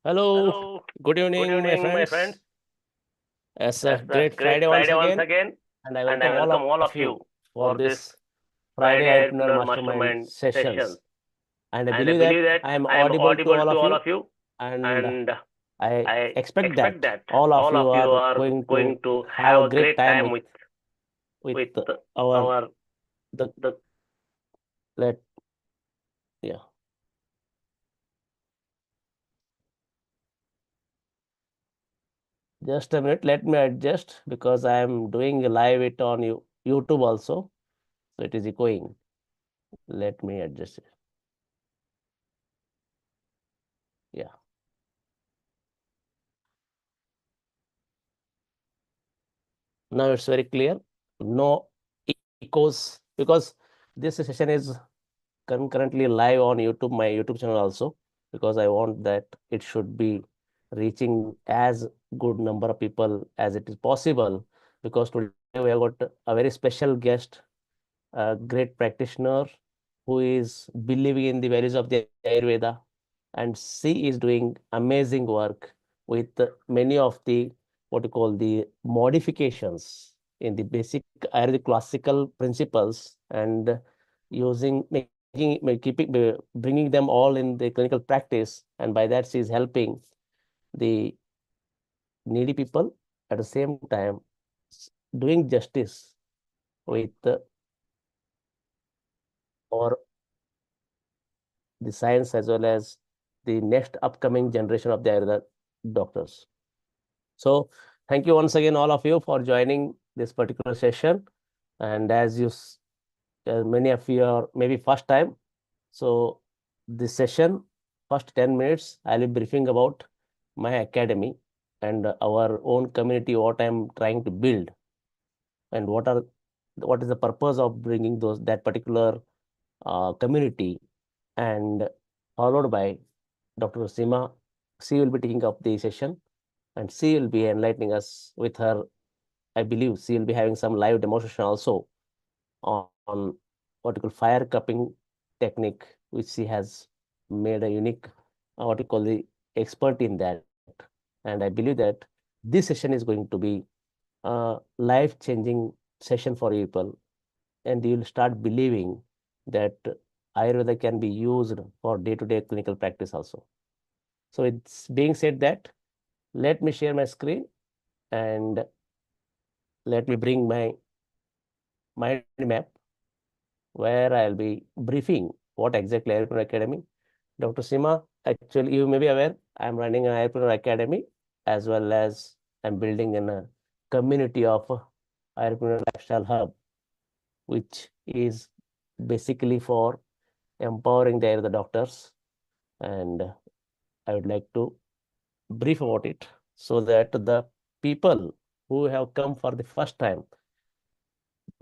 Hello, Hello, good good evening, my evening, my friends. friends. It's a It's a great great Friday once Friday once again, again, and I and I welcome all welcome all of of you you for for this this Friday Friday Entrepreneur Entrepreneur Mastermind Mastermind sessions. sessions. And I And I believe that believe that I am I am audible to audible all to of all you, of you, and and I I expect expect that that all of all you of you are are going going to to have have a a great great time time with with our our the the let yeah. Just a minute, let me adjust because I am doing a live it on YouTube also, so it is echoing. Let me adjust it. Yeah. Now it's very clear. No echoes because this session is currently live on YouTube, my YouTube channel also, because I want that it should be reaching as good number of people as it is possible. Because today we have got a very special guest, a great practitioner who is believing in the values of the Ayurveda, and she is doing amazing work with many of the what you call the modifications in the basic Ayurvedic classical principles and using keeping bringing them all in the clinical practice, and by that she is helping the needy people at the same time doing justice with our the science as well as the next upcoming generation of the Ayurveda doctors. So thank you once again, all of you, for joining this particular session. And as many of you are maybe first time, so this session, first 10 minutes, I'll be briefing about my academy and our own community, what I'm trying to build, and what is the purpose of bringing those that particular community, and followed by Dr. Seema. She will be taking up the session and she will be enlightening us with her. I believe she will be having some live demonstration also on what you call fire cupping technique, which she has made a unique, what you call the expert in that. And I believe that this session is going to be a life-changing session for people, and you will start believing that Ayurveda can be used for day-to-day clinical practice also. So it's being said that let me share my screen and let me bring my mind map where I'll be briefing what exactly Ayurpreneur Academy. Dr. Sima, actually, you may be aware, I'm running an Ayurpreneur Academy as well as I'm building in a community of Ayurpreneur Lifestyle Hub, which is basically for empowering the doctors. And I would like to brief about it so that the people who have come for the first time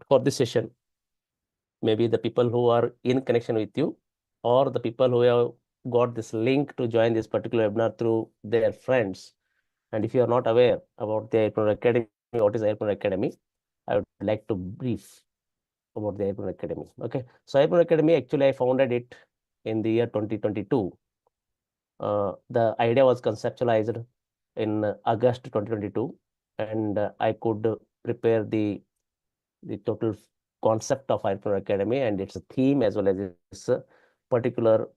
for this session, maybe the people who are in connection with you, or the people who have got this link to join this particular webinar through their friends. And if you are not aware about the Ayurpreneur Academy, what is Ayurpreneur Academy, I would like to brief about the Ayurpreneur Academy. Okay, so Ayurpreneur Academy, actually I founded it in the year 2022. The idea was conceptualized in August 2022, and I could prepare the total concept of Entrepreneur Academy and its theme as well as its particular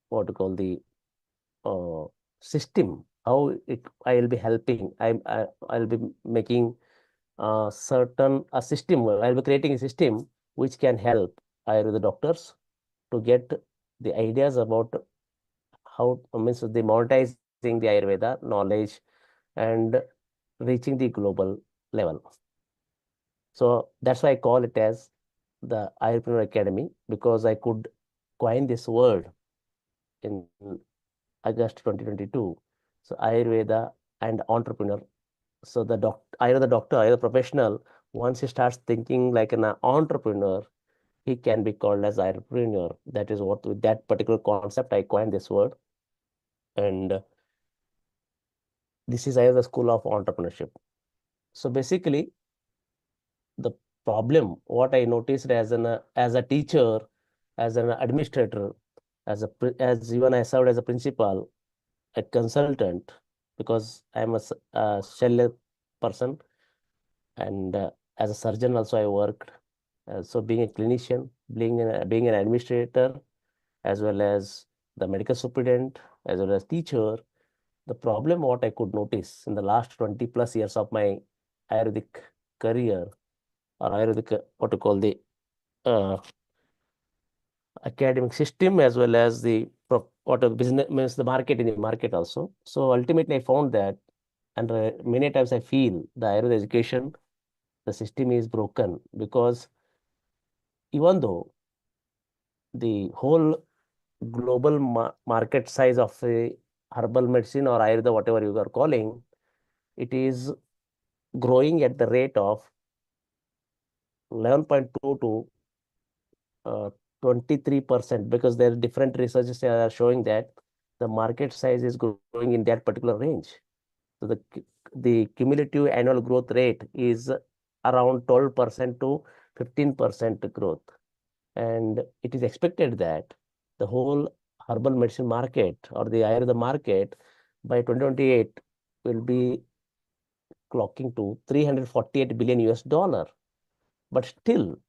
what to call the uh, system. How I will be helping. I'll be making certain a system. I'll be creating a system which can help Ayurveda doctors to get the ideas about how means the monetizing the Ayurveda knowledge and reaching the global level. So that's why I call it as the Ayurpreneur Academy, because I could coin this word in August 2022. So Ayurveda and entrepreneur. So Ayurveda doctor, Ayurveda professional, once he starts thinking like an entrepreneur, he can be called as Ayurpreneur. That is what with that particular concept I coined this word. And this is Ayurveda school of entrepreneurship. So basically, the problem what I noticed as a teacher, as an administrator, as even I served as a principal, a consultant because I'm a shell person, and as a surgeon also I worked. So being a clinician, being an administrator, as well as the medical superintendent, as well as teacher, the problem what I could notice in the last 20 plus years of my Ayurvedic career, or Ayurvedic, what to call the uh, academic system, as well as the what a business means, the market, in the market also. So ultimately I found that, and many times I feel the Ayurveda education, the system is broken, because even though the whole global market size of a herbal medicine or Ayurveda, whatever you are calling, it is growing at the rate of 11.2 to uh, 23%, because there are different researches that are showing that the market size is growing in that particular range. So the cumulative annual growth rate is around 12% to 15% growth. And it is expected that the whole herbal medicine market, or the Ayurveda market, by 2028 will be clocking to 348 billion US dollar. But still,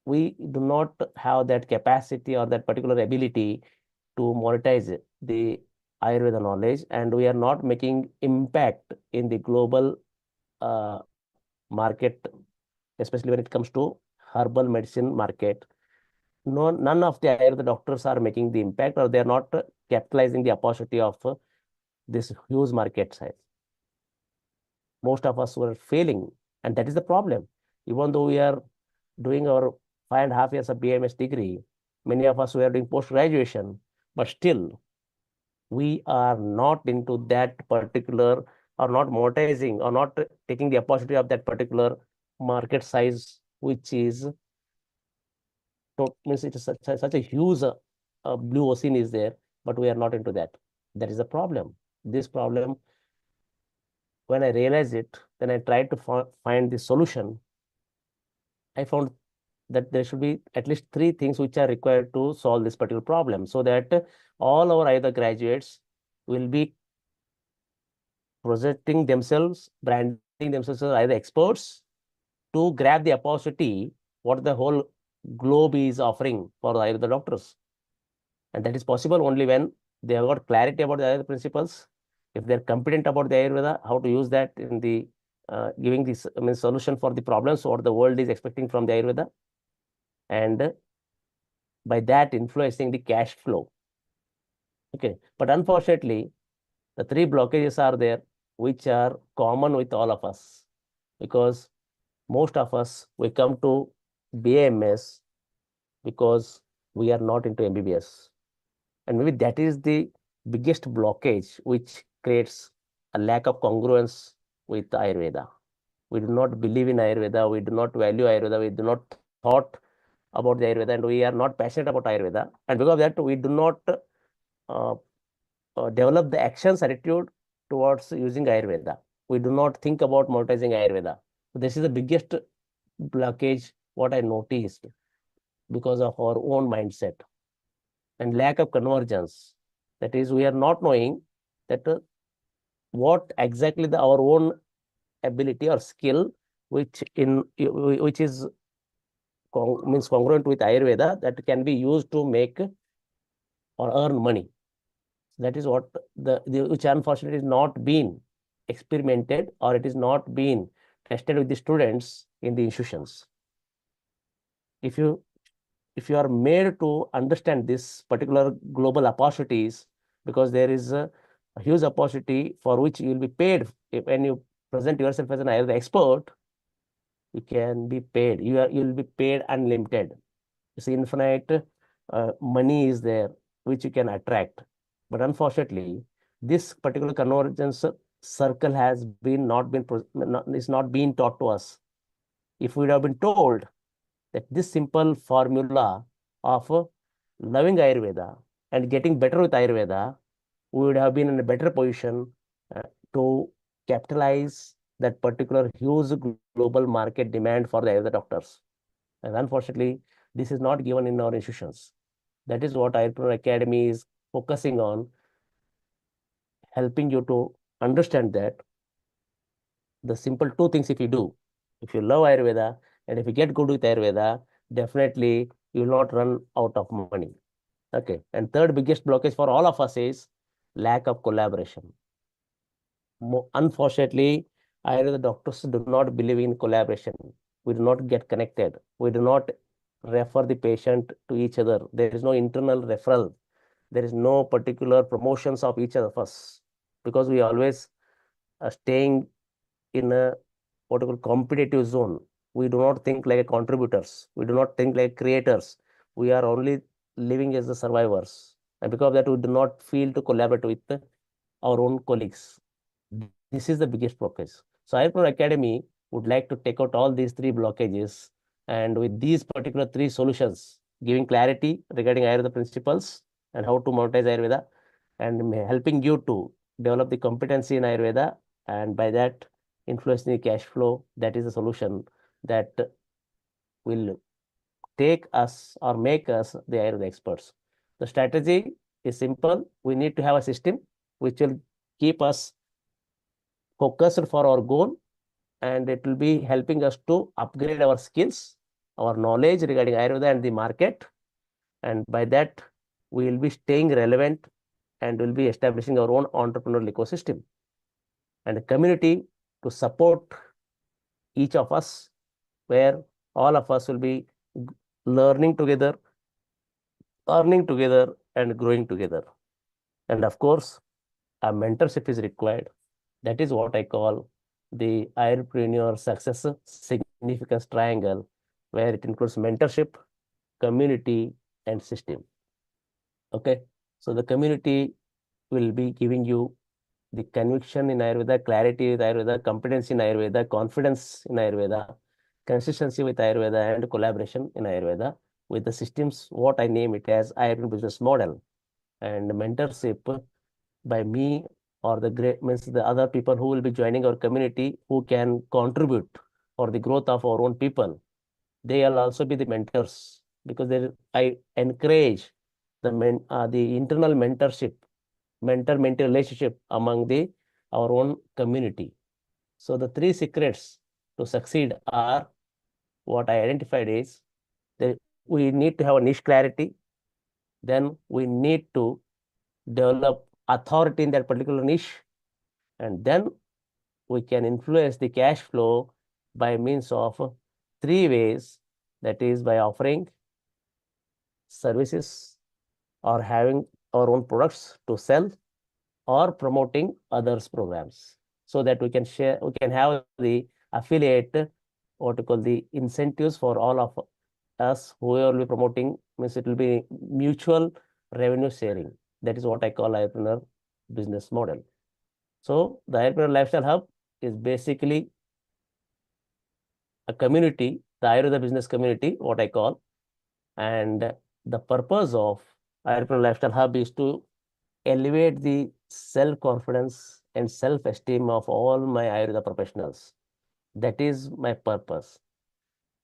we do not have that capacity or that particular ability to monetize the Ayurveda knowledge, and we are not making impact in the global uh, market, especially when it comes to herbal medicine market. No, none of the Ayurveda doctors are making the impact, or they are not capitalizing the opportunity of this huge market size. Most of us were failing, and that is the problem. Even though we are doing our 5.5 years of BMS degree, many of us were doing post graduation, but still we are not into that particular, or not monetizing, or not taking the opportunity of that particular market size, which is, means it is such a huge blue ocean is there, but we are not into that. That is the problem. This problem, when I realized it, then I tried to find the solution. I found that there should be at least three things which are required to solve this particular problem, so that all our either graduates will be projecting themselves, branding themselves as either experts, to grab the opportunity what the whole globe is offering for the Ayurveda doctors. And that is possible only when they have got clarity about the Ayurveda principles. If they're competent about the Ayurveda, how to use that in the giving this, I mean, solution for the problems what the world is expecting from the Ayurveda, and by that influencing the cash flow. Okay, but unfortunately, the three blockages are there, which are common with all of us, because most of us we come to BAMS because we are not into MBBS, and maybe that is the biggest blockage which creates a lack of congruence with Ayurveda. We do not believe in Ayurveda, we do not value Ayurveda, we do not thought about the Ayurveda, and we are not passionate about Ayurveda, and because of that we do not uh, develop the actions attitude towards using Ayurveda. We do not think about monetizing Ayurveda. So this is the biggest blockage what I noticed, because of our own mindset and lack of convergence. That is, we are not knowing that what exactly our own ability or skill, which is means congruent with Ayurveda, that can be used to make or earn money. That is what which unfortunately is not been experimented, or it is not been tested with the students in the institutions. If you are made to understand this particular global opportunities, because there is a huge opportunity for which you will be paid when you present yourself as an Ayurveda expert, you can be paid. You will be paid unlimited. It's infinite money is there which you can attract. But unfortunately, this particular convergence circle has been not been is not being taught to us. If we would have been told that this simple formula of loving Ayurveda and getting better with Ayurveda, we would have been in a better position uh, to capitalize that particular huge global market demand for the Ayurveda doctors. And unfortunately, this is not given in our institutions. That is what Ayurpreneur Academy is focusing on, helping you to understand that the simple two things if you do, if you love Ayurveda and if you get good with Ayurveda, definitely you will not run out of money. Okay. And third biggest blockage for all of us is lack of collaboration. Unfortunately, Ayurveda doctors do not believe in collaboration. We do not get connected. We do not refer the patient to each other. There is no internal referral. There is no particular promotions of each of us because we always are staying in a what you call competitive zone. We do not think like contributors. We do not think like creators. We are only living as the survivors. And because of that, we do not feel to collaborate with our own colleagues. This is the biggest blockage. So Ayurpreneur Academy would like to take out all these three blockages and with these particular three solutions, giving clarity regarding Ayurveda principles and how to monetize Ayurveda and helping you to develop the competency in Ayurveda and by that influencing the cash flow. That is the solution that will take us or make us the Ayurveda experts. The strategy is simple. We need to have a system which will keep us focused for our goal and it will be helping us to upgrade our skills, our knowledge regarding Ayurveda and the market. And by that, we will be staying relevant and will be establishing our own entrepreneurial ecosystem and a community to support each of us, where all of us will be learning together, earning together, and growing together. And of course, a mentorship is required. That is what I call the Ayurpreneur success significance triangle, where it includes mentorship, community, and system. Okay. So the community will be giving you the conviction in Ayurveda, clarity with Ayurveda, competence in Ayurveda, confidence in Ayurveda, consistency with Ayurveda, and collaboration in Ayurveda with the systems, what I name it as Ayurveda business model. And mentorship by me or the great means the other people who will be joining our community who can contribute for the growth of our own people. They will also be the mentors because I encourage the internal mentorship, mentor-mentee relationship among the our own community. So the three secrets to succeed are what I identified is that we need to have a niche clarity. Then we need to develop authority in that particular niche. And then we can influence the cash flow by means of three ways. That is by offering services or having our own products to sell or promoting others programs so that we can share, we can have the affiliate, what we call the incentives for all of us who will be promoting, means it will be mutual revenue sharing. That is what I call Ayurpreneur business model. So the Ayurpreneur Lifestyle Hub is basically a community, the Ayurveda business community, what I call, and the purpose of Ayurpreneur Lifestyle Hub is to elevate the self-confidence and self-esteem of all my Ayurveda professionals. That is my purpose.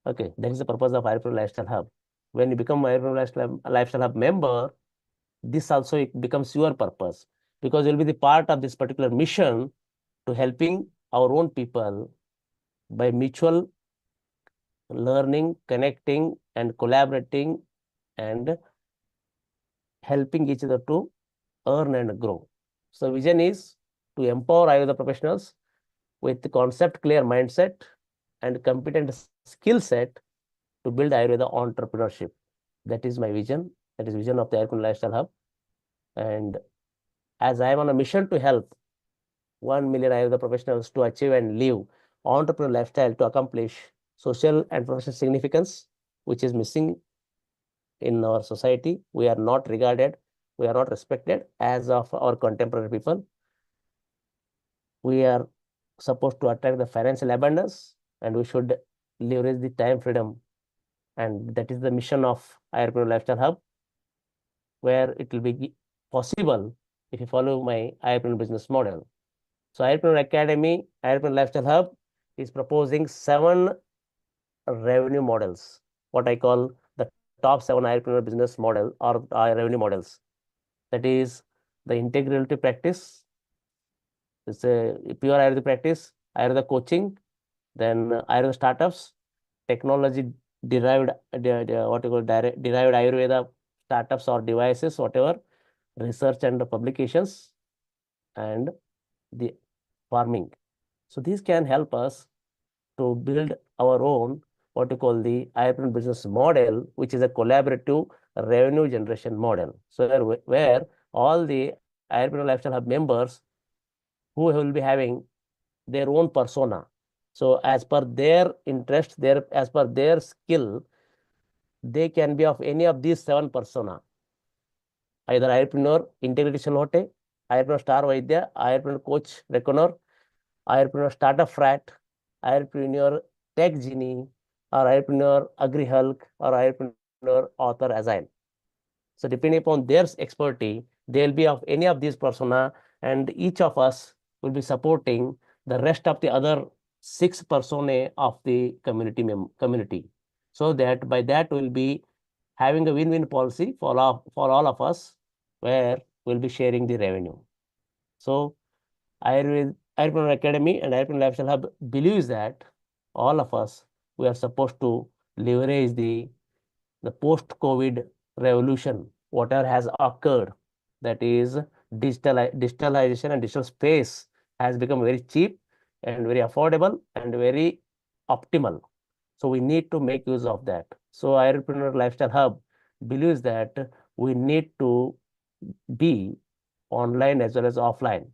Okay, that is the purpose of Ayurveda Lifestyle Hub. When you become Ayurveda Lifestyle Hub member, this also it becomes your purpose because you'll be the part of this particular mission to helping our own people by mutual learning, connecting, and collaborating and helping each other to earn and grow. So vision is to empower Ayurveda professionals with the concept clear mindset and competent skill set to build Ayurveda entrepreneurship. That is my vision. That is vision of the Ayurveda Lifestyle Hub. And as I am on a mission to help 1 million Ayurveda professionals to achieve and live entrepreneurial lifestyle to accomplish social and professional significance, which is missing in our society. We are not regarded, we are not respected as of our contemporary people. We are supposed to attract the financial abundance and we should leverage the time freedom. And that is the mission of Ayurpreneur Lifestyle Hub, where it will be possible if you follow my Ayurpreneur business model. So Ayurpreneur Academy, Ayurpreneur Lifestyle Hub is proposing 7 revenue models, what I call the top 7 Ayurpreneur business model or revenue models. That is the integrative practice, It's a pure Ayurveda practice, Ayurveda coaching, then Ayurveda startups, technology derived, what you call derived Ayurveda startups or devices, whatever, research and publications, and the farming. So these can help us to build our own, what you call the Ayurveda business model, which is a collaborative revenue generation model. So where all the Ayurveda Lifestyle Hub members who will be having their own persona. So as per their interest, as per their skill, they can be of any of these seven persona. Either Ayurpreneur, Integrity Hote, Ayurpreneur Star Vaidya, Ayurpreneur Coach Reckoner, Ayurpreneur Startup Frat, Ayurpreneur Tech Genie, or Ayurpreneur Agri Hulk, or Ayurpreneur Author Agile. So depending upon their expertise, they'll be of any of these persona, and each of us will be supporting the rest of the other six personae of the community. So that by that we'll be having a win-win policy for all of us, where we'll be sharing the revenue. So Ayurpreneur Academy and Ayurpreneur Lifestyle Hub believes that all of us, we are supposed to leverage the post-COVID revolution, whatever has occurred, that is digitalization, and digital space has become very cheap and very affordable and very optimal. So we need to make use of that. So Ayurpreneur Lifestyle Hub believes that we need to be online as well as offline,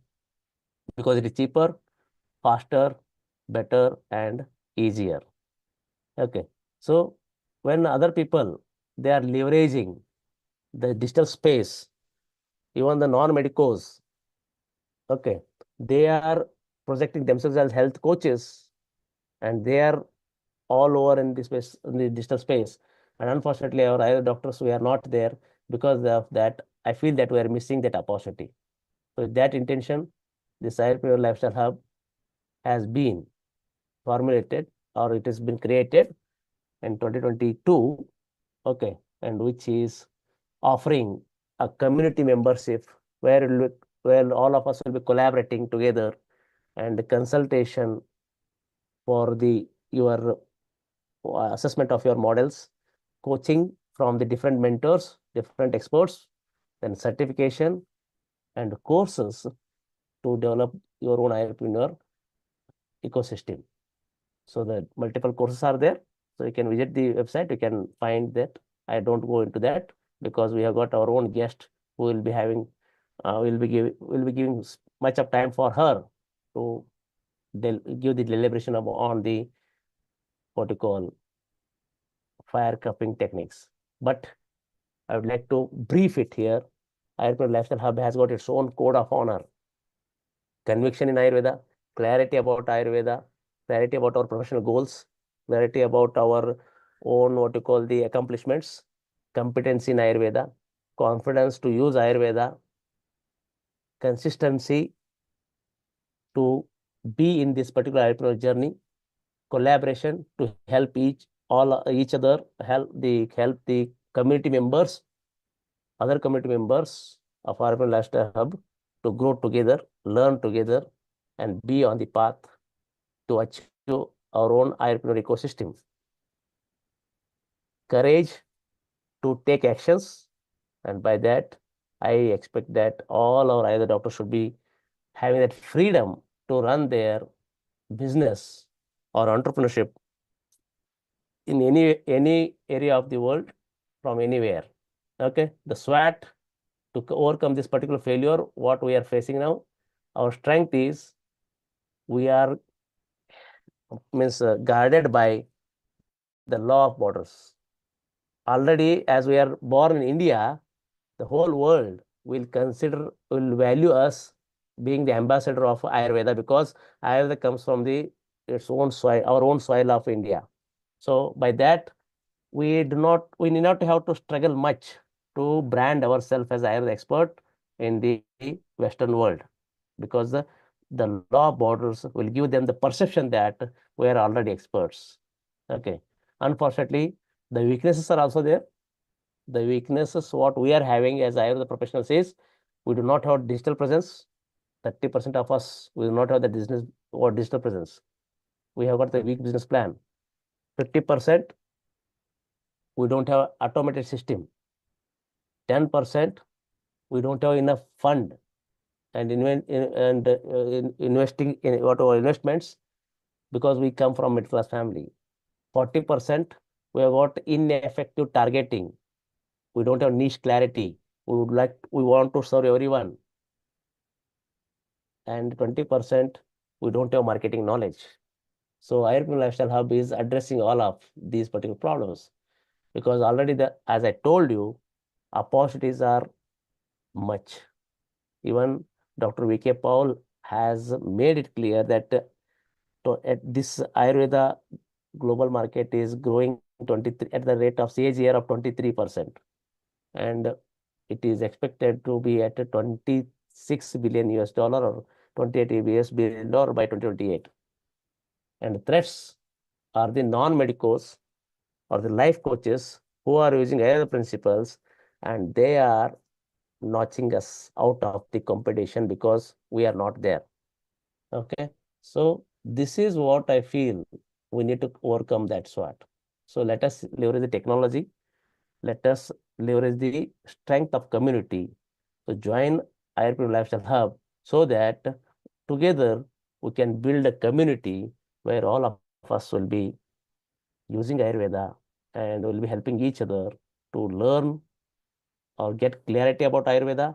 because it is cheaper, faster, better, and easier. Okay. So when other people, they are leveraging the digital space, even the non-medicos, okay, they are projecting themselves as health coaches, and they are all over in this space, in the digital space. And unfortunately, our Ayurveda doctors, we are not there. Because of that, I feel that we are missing that opportunity. So with that intention, this Ayurpreneur Lifestyle Hub has been formulated, or it has been created in 2022, okay, and which is offering a community membership where all of us will be collaborating together, and consultation for your assessment of your models, coaching from the different mentors, different experts, then certification and courses to develop your own entrepreneur ecosystem. So the multiple courses are there. So you can visit the website, you can find that. I don't go into that because we have got our own guest who will be having, will be giving much of time for her to give the deliberation on the, what you call, fire cupping techniques. But I would like to brief it here. Ayurveda Lifestyle Hub has got its own code of honor. Conviction in Ayurveda, clarity about Ayurveda, clarity about our professional goals, clarity about our own, what you call, the accomplishments, competency in Ayurveda, confidence to use Ayurveda, consistency to be in this particular Ayurveda journey, collaboration to help each other, help the community members, other community members of our Lifestyle Hub to grow together, learn together, and be on the path to achieve our own Ayurpreneur ecosystem. Courage to take actions, and by that, I expect that all our Ayurveda doctors should be having that freedom to run their business or entrepreneurship in any area of the world, from anywhere. Okay, the SWAT to overcome this particular failure, what we are facing now, our strength is we are guarded by the law of borders. Already, as we are born in India, the whole world will value us being the ambassador of Ayurveda, because Ayurveda comes from its own soil, our own soil of India. So by that, we need not have to struggle much to brand ourselves as Ayurveda expert in the Western world, because the law of borders will give them the perception that we are already experts. Okay. Unfortunately, the weaknesses are also there. The weaknesses what we are having as Ayurveda professionals is we do not have digital presence. 30% of us will not have the business or digital presence. We have got the weak business plan. 50% we don't have automated system. 10% we don't have enough fund and investing in whatever investments because we come from middle class family. 40% we have got ineffective targeting. We don't have niche clarity. We want to serve everyone. And 20% we don't have marketing knowledge. So Ayurpreneur Lifestyle Hub is addressing all of these particular problems because already as I told you, opportunities are much. Even Dr. V.K. Paul has made it clear that this Ayurveda global market is growing 23 at the rate of CAGR of 23%. And it is expected to be at 26 billion US dollar or 28 US billion dollar by 2028. And threats are the non-medicos or the life coaches who are using other principles, and they are notching us out of the competition because we are not there. Okay. So this is what I feel we need to overcome that SWOT. So let us leverage the technology. Let us leverage the strength of community to join Ayurpreneur Lifestyle Hub so that together we can build a community where all of us will be using Ayurveda and will be helping each other to learn or get clarity about Ayurveda,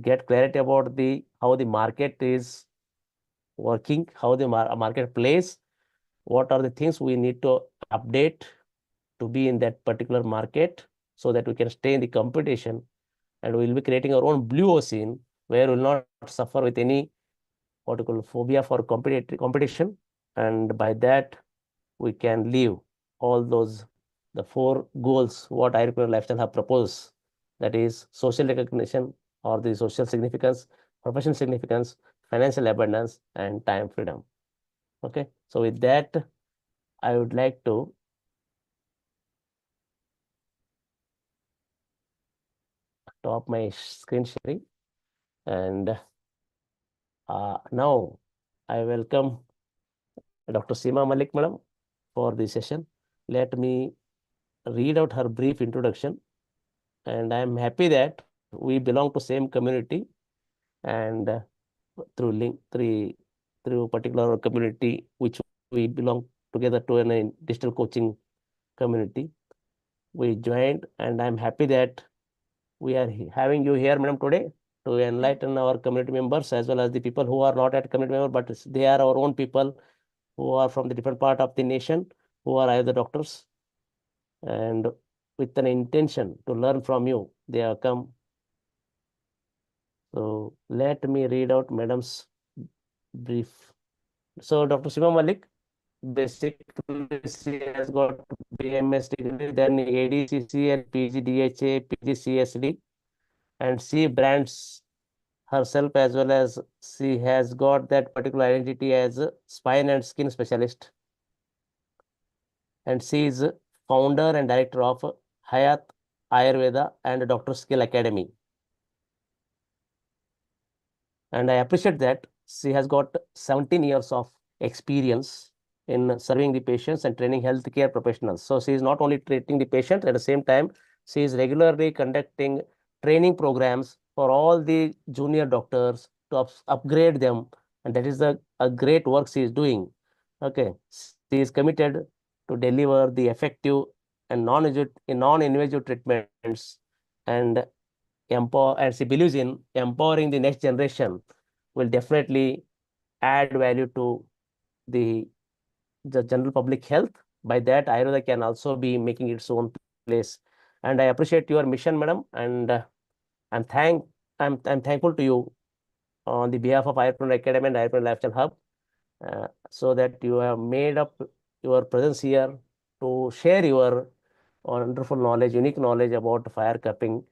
get clarity about how the market is working, how the market plays, what are the things we need to update to be in that particular market so that we can stay in the competition, and we will be creating our own blue ocean where we will not suffer with any what you call phobia for competition, and by that we can leave all those the four goals what Ayurpreneur Lifestyle have proposed, that is social recognition or the social significance, professional significance, financial abundance, and time freedom. Okay, so with that, I would like to stop my screen sharing, and now I welcome Dr. Seema Malik, madam, for this session. Let me read out her brief introduction, and I am happy that we belong to same community, and through link through particular community which we belong together to in a digital coaching community. We joined, and I'm happy that we are having you here, madam, today to enlighten our community members as well as the people who are not at community member, but they are our own people who are from the different part of the nation, who are either doctors, and with an intention to learn from you, they have come. So let me read out madam's brief. So Dr. Seema Malik, basically she has got BMS degree, then ADCC and PGDHA, PGCSD, and she brands herself as well as she has got that particular identity as a spine and skin specialist. And she is founder and director of Hayat Ayurveda and Dr. Skill Academy. And I appreciate that she has got 17 years of experience in serving the patients and training healthcare professionals. So she is not only treating the patients, at the same time, she is regularly conducting training programs for all the junior doctors to upgrade them. And that is a great work she is doing. Okay. She is committed to deliver the effective and non-invasive treatments, and she believes in empowering the next generation will definitely add value to the general public health. By that, Ayurveda can also be making its own place. And I appreciate your mission, madam, and I'm thank I'm thankful to you on the behalf of Ayurpreneur Academy and Ayurpreneur Lifestyle Hub, so that you have made up your presence here to share your wonderful knowledge, unique knowledge about fire cupping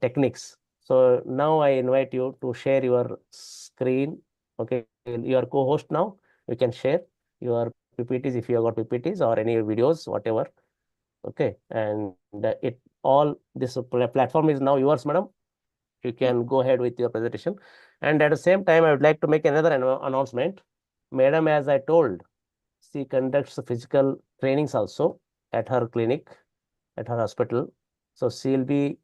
techniques. So now I invite you to share your screen. Okay, your co-host now. You can share your PPTs if you have got PPTs or any videos, whatever. Okay, and it all this platform is now yours, madam. you can go ahead with your presentation. And at the same time, I would like to make another announcement. Madam, as I told, she conducts physical trainings also at her clinic, at her hospital. So she'll be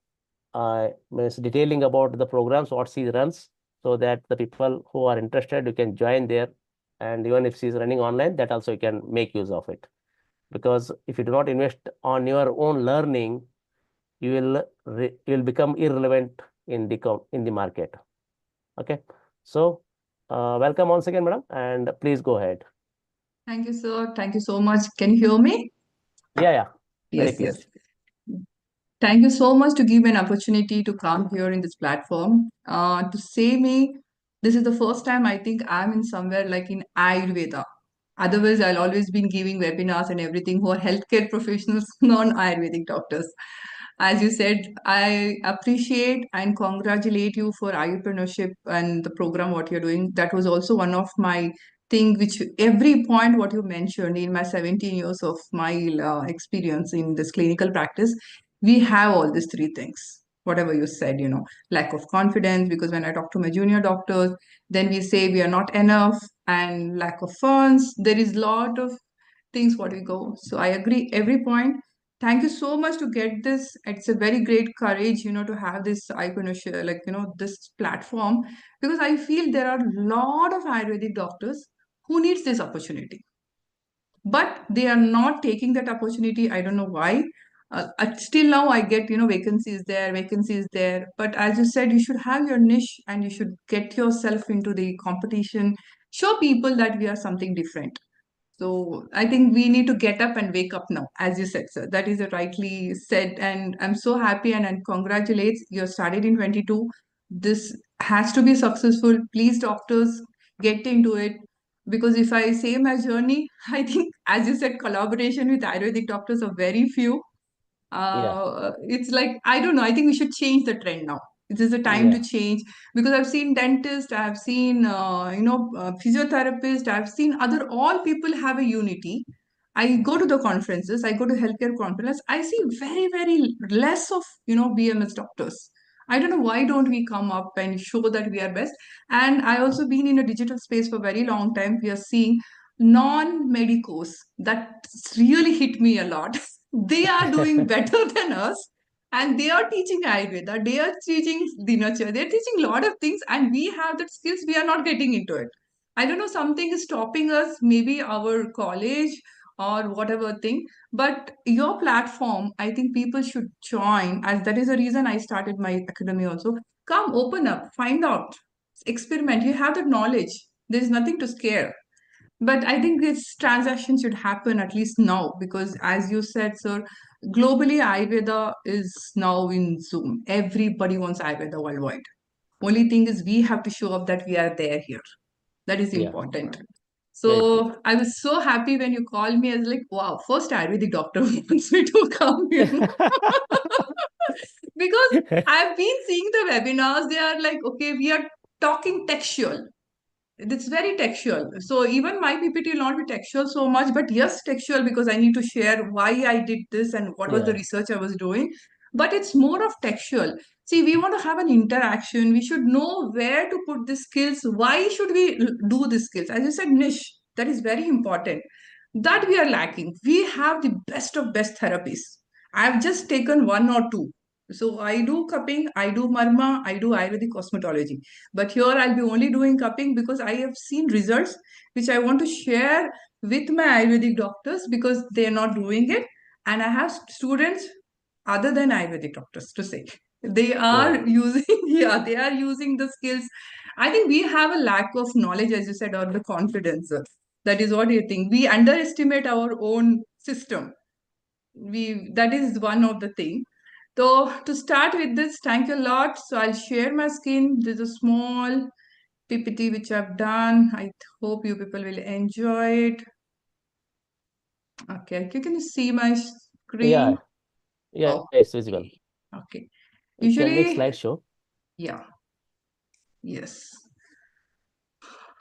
means detailing about the programs what she runs, so that the people who are interested, you can join there. And even if she's running online, that also you can make use of it. Because if you do not invest on your own learning, you will become irrelevant in the market. Okay. So welcome once again, madam, and please go ahead. Thank you, sir. Thank you so much. Can you hear me? Yeah, very Yes, clear. yes. Thank you so much to give me an opportunity to come here in this platform. To say me, this is the first time I think I'm in somewhere like in Ayurveda. Otherwise, I'll always been giving webinars and everything who are healthcare professionals, non-Ayurvedic doctors. As you said, I appreciate and congratulate you for Ayurpreneurship and the program what you're doing. That was also one of my thing which every point what you mentioned in my 17 years of my experience in this clinical practice, we have all these three things. Whatever you said, lack of confidence, because when I talk to my junior doctors, then we say we are not enough, and lack of funds. There is lot of things what we go. So I agree every point. Thank you so much to get this. It's a very great courage, to have this Ayurveda, like, this platform, because I feel there are a lot of Ayurvedic doctors who needs this opportunity, but they are not taking that opportunity. I don't know why. Still now I get, vacancies there. But as you said, you should have your niche and you should get yourself into the competition, show people that we are something different. So I think we need to get up and wake up now, as you said, sir. That is a rightly said, and I'm so happy and congratulates. You started in 22. This has to be successful. Please, doctors, get into it. Because if I say my journey, I think, as you said, collaboration with Ayurvedic doctors are very few. Yeah, It's like, I don't know, I think we should change the trend now. It is a time to yeah, change, because I've seen dentists, I've seen physiotherapists, I've seen other, all people have a unity. I go to the conferences, I go to healthcare conferences, I see very, very less of BMS doctors. I don't know, why don't we come up and show that we are best. And I also been in a digital space for a very long time. We are seeing non-medicos that really hit me a lot. They are doing better than us, and they are teaching Ayurveda, they are teaching Dinacharya, they're teaching a lot of things, and we have that skills, we are not getting into it. I don't know, something is stopping us, maybe our college or whatever thing. But your platform, I think people should join, as that is the reason I started my academy also. Come, open up, find out, experiment. You have the knowledge, there is nothing to scare. But I think this transaction should happen at least now, because as you said, sir, globally Ayurveda is now in Zoom. Everybody wants Ayurveda worldwide. Only thing is we have to show up that we are there here. That is yeah. important. Very true. So I was so happy when you called me. I was like, wow, first Ayurvedic doctor wants me to come. Because I've been seeing the webinars, they are like, okay, we are talking textual. It's very textual. So even my PPT will not be textual so much, but yes, textual, because I need to share why I did this and what was the Yeah, research I was doing. But it's more of textual. See, we want to have an interaction. We should know where to put the skills. Why should we do the skills? As you said, niche. That is very important. That we are lacking. We have the best of best therapies. I've just taken one or two. So I do cupping, I do marma, I do Ayurvedic cosmetology. But here I'll be only doing cupping because I have seen results which I want to share with my Ayurvedic doctors, because they are not doing it. And I have students other than Ayurvedic doctors to say. They are yeah, using, yeah, they are using the skills. I think we have a lack of knowledge, as you said, or the confidence. That is what you think. We underestimate our own system. That is one of the thing. So to start with this, thank you a lot. So I'll share my screen. There's a small PPT which I've done. I hope you people will enjoy it. Okay, can you see my yeah, screen? yeah. It's visible. Okay, okay. You can make Usually, slideshow. yeah, yes.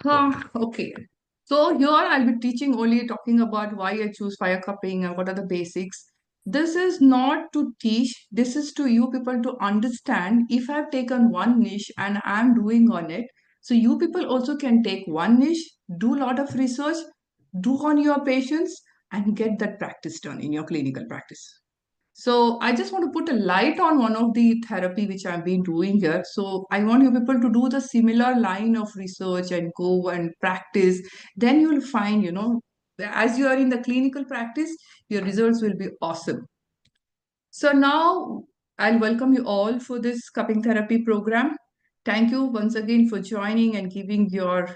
Yeah, Okay. So here I'll be teaching only talking about why I choose fire cupping and what are the basics. This is not to teach, this is to you people to understand. If I've taken one niche and I'm doing on it, so you people also can take one niche, do a lot of research, do on your patients, and get that practice done in your clinical practice. So I just want to put a light on one of the therapy which I've been doing here. So I want you people to do the similar line of research and go and practice. Then you'll find, as you are in the clinical practice, your results will be awesome. So now I'll welcome you all for this cupping therapy program. Thank you once again for joining and giving your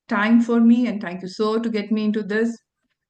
time for me, and thank you so to get me into this.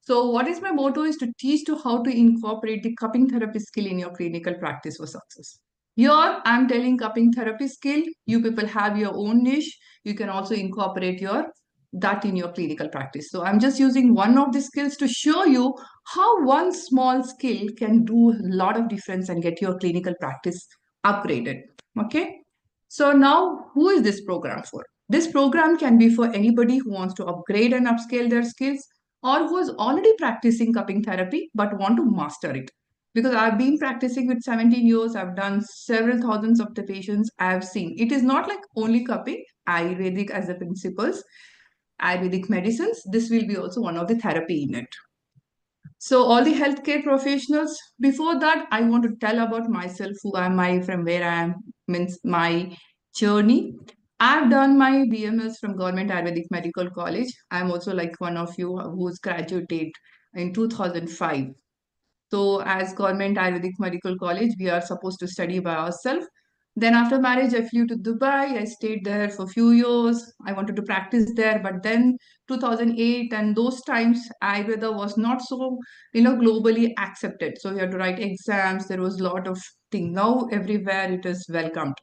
So what is my motto is to teach to how to incorporate the cupping therapy skill in your clinical practice for success. Here I'm telling cupping therapy skill, you people have your own niche, you can also incorporate your that in your clinical practice. So I'm just using one of the skills to show you how one small skill can do a lot of difference and get your clinical practice upgraded. Okay, so now who is this program for? This program can be for anybody who wants to upgrade and upscale their skills, or who is already practicing cupping therapy but want to master it. Because I've been practicing with 17 years, I've done several thousands of the patients I've seen. It is not like only cupping, Ayurvedic as the principles, Ayurvedic medicines. This will be also one of the therapy in it. So all the healthcare professionals, before that, I want to tell about myself, who am I, from where I am, means my journey. I've done my BMS from Government Ayurvedic Medical College. I'm also like one of you who's graduated in 2005. So, as Government Ayurvedic Medical College, we are supposed to study by ourselves. Then, after marriage, I flew to Dubai. I stayed there for a few years. I wanted to practice there, but then 2008 and those times, Ayurveda was not so, globally accepted. So, we had to write exams. There was a lot of thing. Now, everywhere it is welcomed.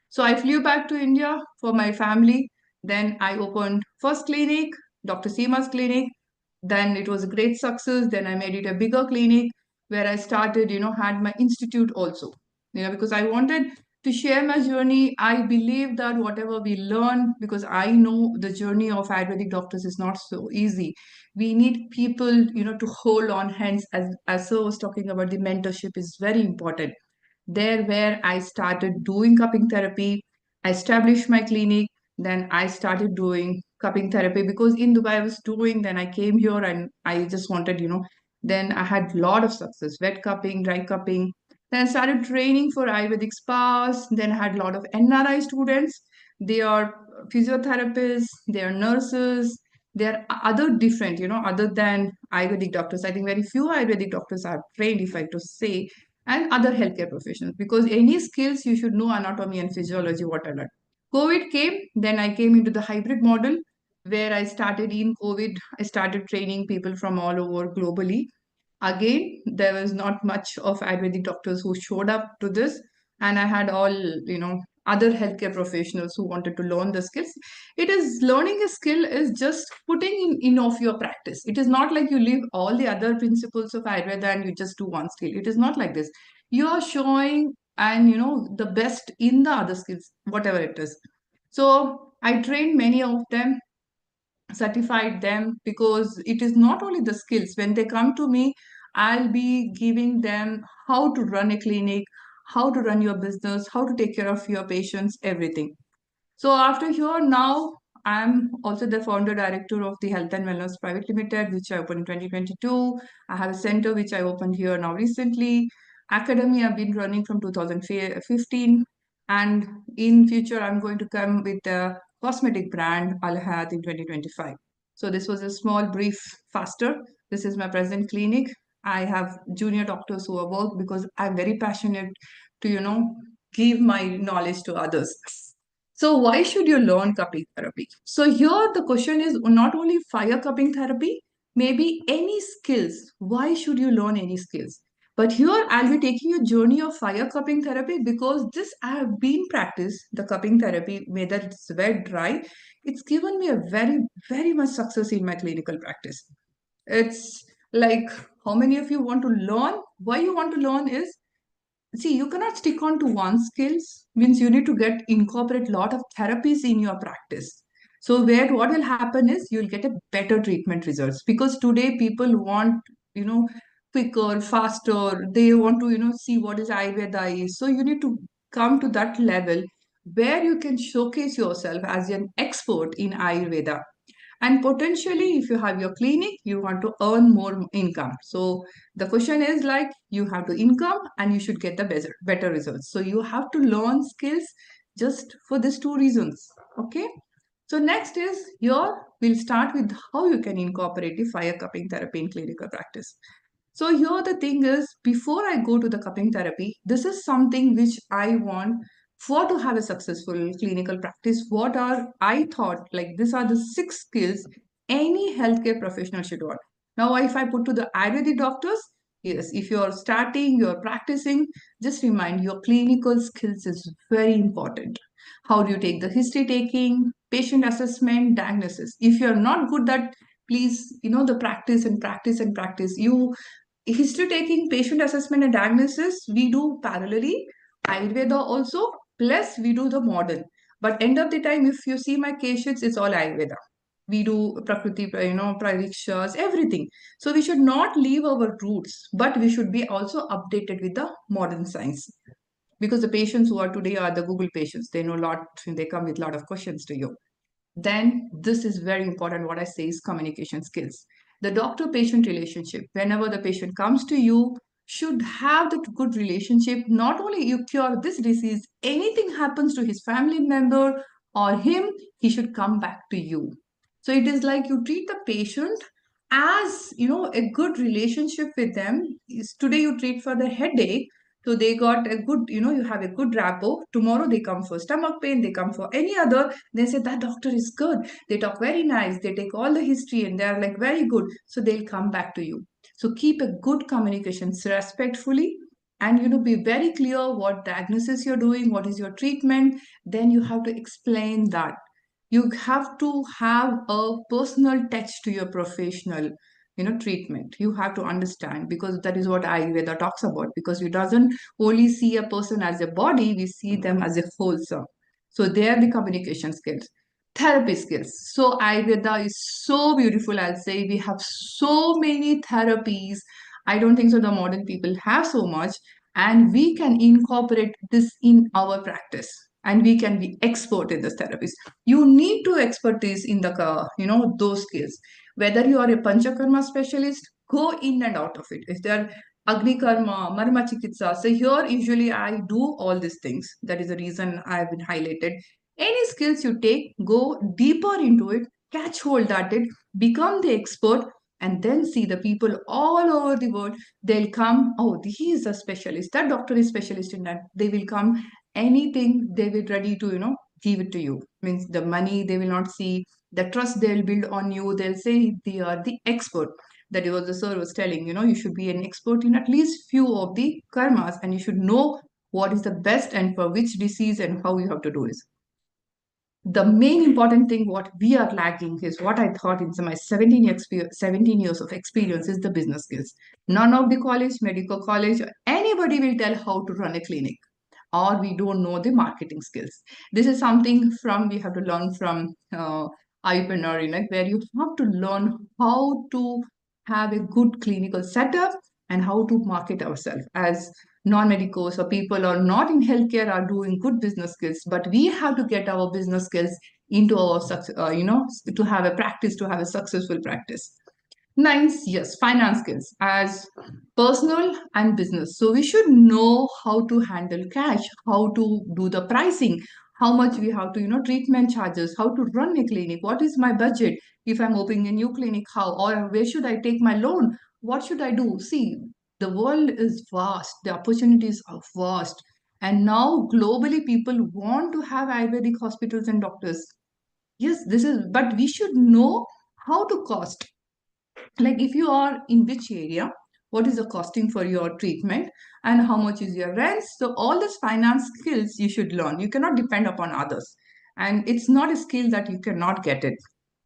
So, I flew back to India for my family. Then, I opened first clinic, Dr. Seema's clinic. Then it was a great success. Then I made it a bigger clinic where I started, had my institute also, because I wanted to share my journey. I believe that whatever we learn, because I know the journey of Ayurvedic doctors is not so easy. We need people, to hold on hands. As Sir was talking about, the mentorship is very important. There where I started doing cupping therapy, I established my clinic, then I started doing cupping therapy because in Dubai I was doing, then I came here and I just wanted, then I had a lot of success, wet cupping, dry cupping. Then I started training for Ayurvedic spas. Then I had a lot of NRI students. They are physiotherapists, they are nurses, they are other different, other than Ayurvedic doctors. I think very few Ayurvedic doctors are trained, if I to say, and other healthcare professionals, because any skills you should know anatomy and physiology, what I learned. COVID came, then I came into the hybrid model where I started in COVID. I started training people from all over globally. Again, there was not much of Ayurvedic doctors who showed up to this, and I had all, other healthcare professionals who wanted to learn the skills. It is learning a skill is just putting in of your practice. It is not like you leave all the other principles of Ayurveda and you just do one skill. It is not like this. You are showing and the best in the other skills, whatever it is. So I trained many of them, certified them, because it is not only the skills. When they come to me, I'll be giving them how to run a clinic, how to run your business, how to take care of your patients, everything. So after here now, I'm also the founder director of the Health and Wellness Private Limited, which I opened in 2022. I have a center which I opened here now recently. Academy I've been running from 2015, and in future I'm going to come with a cosmetic brand Al Hayat in 2025. So this was a small brief faster. This is my present clinic. I have junior doctors who are work because I'm very passionate to give my knowledge to others. So why should you learn cupping therapy? So here the question is not only fire cupping therapy, maybe any skills. Why should you learn any skills? But here I'll be taking a journey of fire cupping therapy because this I have been practiced the cupping therapy, whether it's wet, dry, it's given me a very, very much success in my clinical practice. It's like how many of you want to learn? Why you want to learn is, see, you cannot stick on to one skills, means you need to get incorporate lot of therapies in your practice. So where what will happen is you'll get a better treatment results, because today people want, you know, quicker, faster. They want to, see what is Ayurveda is. So you need to come to that level where you can showcase yourself as an expert in Ayurveda. And potentially, if you have your clinic, you want to earn more income. So the question is like you have to income and you should get the better results. So you have to learn skills just for these two reasons. Okay. So next is here we'll start with how you can incorporate the fire cupping therapy in clinical practice. So here the thing is, before I go to the cupping therapy, this is something which I want for to have a successful clinical practice. What are I thought like these are the 6 skills any healthcare professional should want. Now, if I put to the Ayurvedic doctors, yes, if you're starting, you're practicing, just remind your clinical skills is very important. How do you take the history taking, patient assessment, diagnosis? If you're not good at, please, the practice and practice and practice. You history taking, patient assessment and diagnosis, we do parallelly. Ayurveda also, plus we do the modern. But end of the time, if you see my case sheets, it's all Ayurveda. We do Prakriti, Pradikshas, everything. So we should not leave our roots, but we should be also updated with the modern science. Because the patients who are today are the Google patients. They know a lot, they come with a lot of questions to you. Then this is very important. What I say is communication skills. The doctor patient relationship, whenever the patient comes to you, should have that good relationship. Not only you cure this disease, anything happens to his family member or him, he should come back to you. So it is like you treat the patient as a good relationship with them. Today you treat for the headache, so they got a good, you have a good rapport. Tomorrow they come for stomach pain, they come for any other. They say that doctor is good. They talk very nice. They take all the history and they are like very good. So they'll come back to you. So keep a good communication respectfully, and be very clear what diagnosis you're doing, what is your treatment. Then you have to explain that. You have to have a personal touch to your professional treatment. You have to understand, because that is what Ayurveda talks about, because it doesn't only see a person as a body, we see them as a wholesome. So they are the communication skills. Therapy skills. So Ayurveda is so beautiful. I'll say we have so many therapies. I don't think so the modern people have so much, and we can incorporate this in our practice, and we can be expert in this therapies. You need to expertise in the those skills. Whether you are a panchakarma specialist, go in and out of it. If there Agni Karma, Marma Chikitsa. So here usually I do all these things. That is the reason I have been highlighted. Any skills you take, go deeper into it, catch hold at it, become the expert, and then see the people all over the world. They'll come, oh, he is a specialist. That doctor is specialist in that. They will come, anything they will ready to, give it to you. Means the money they will not see, the trust they'll build on you. They'll say they are the expert. That was the sir was telling, you should be an expert in at least few of the karmas, and you should know what is the best and for which disease and how you have to do it. The main important thing what we are lacking is what I thought in my 17 years of experience is the business skills. None of the college, medical college, anybody will tell how to run a clinic, or we don't know the marketing skills. This is something from we have to learn from Ayurpreneur, where you have to learn how to have a good clinical setup and how to market ourselves as non-medicals or people or not in healthcare are doing good business skills, but we have to get our business skills into our to have a practice, to have a successful practice. Nice, yes, finance skills as personal and business. So we should know how to handle cash, how to do the pricing, how much we have to, treatment charges, how to run a clinic, what is my budget, if I'm opening a new clinic, how, or where should I take my loan, what should I do? See, the world is vast, the opportunities are vast. And now globally people want to have Ayurvedic hospitals and doctors. Yes, this is, but we should know how to cost, like if you are in which area, what is the costing for your treatment, and how much is your rent. So all these finance skills you should learn. You cannot depend upon others, and it's not a skill that you cannot get it,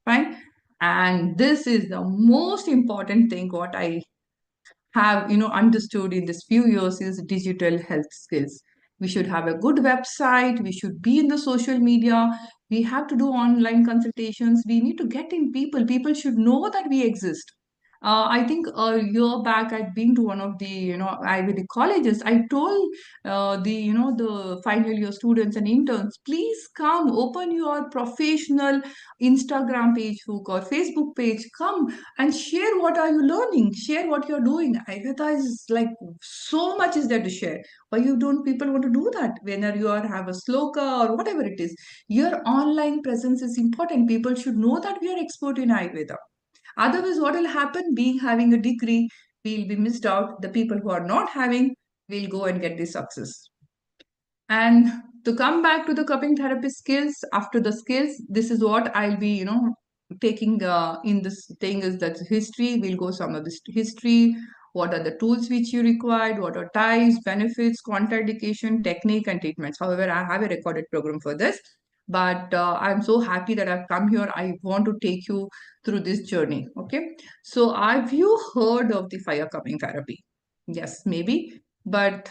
fine. And this is the most important thing what I have understood in this few years is digital health skills. We should have a good website, we should be in the social media, we have to do online consultations, we need to get in people, people should know that we exist. I think a year back I'd been to one of the Ayurvedic colleges. I told the final year students and interns, please come open your professional Instagram page, or Facebook page. Come and share what are you learning, share what you're doing. Ayurveda is like so much is there to share. Why you don't people want to do that? Whether you are have a sloka or whatever it is, your online presence is important. People should know that we are expert in Ayurveda. Otherwise, what will happen? Being having a degree, we'll be missed out. The people who are not having will go and get the success. And to come back to the cupping therapy skills, after the skills, this is what I'll be, taking in this thing is that history. We'll go some of this history. What are the tools which you required? What are types, benefits, contraindication, technique, and treatments? However, I have a recorded program for this. But I'm so happy that I've come here. I want to take you through this journey. Okay. So, have you heard of the fire cupping therapy? Yes, maybe. But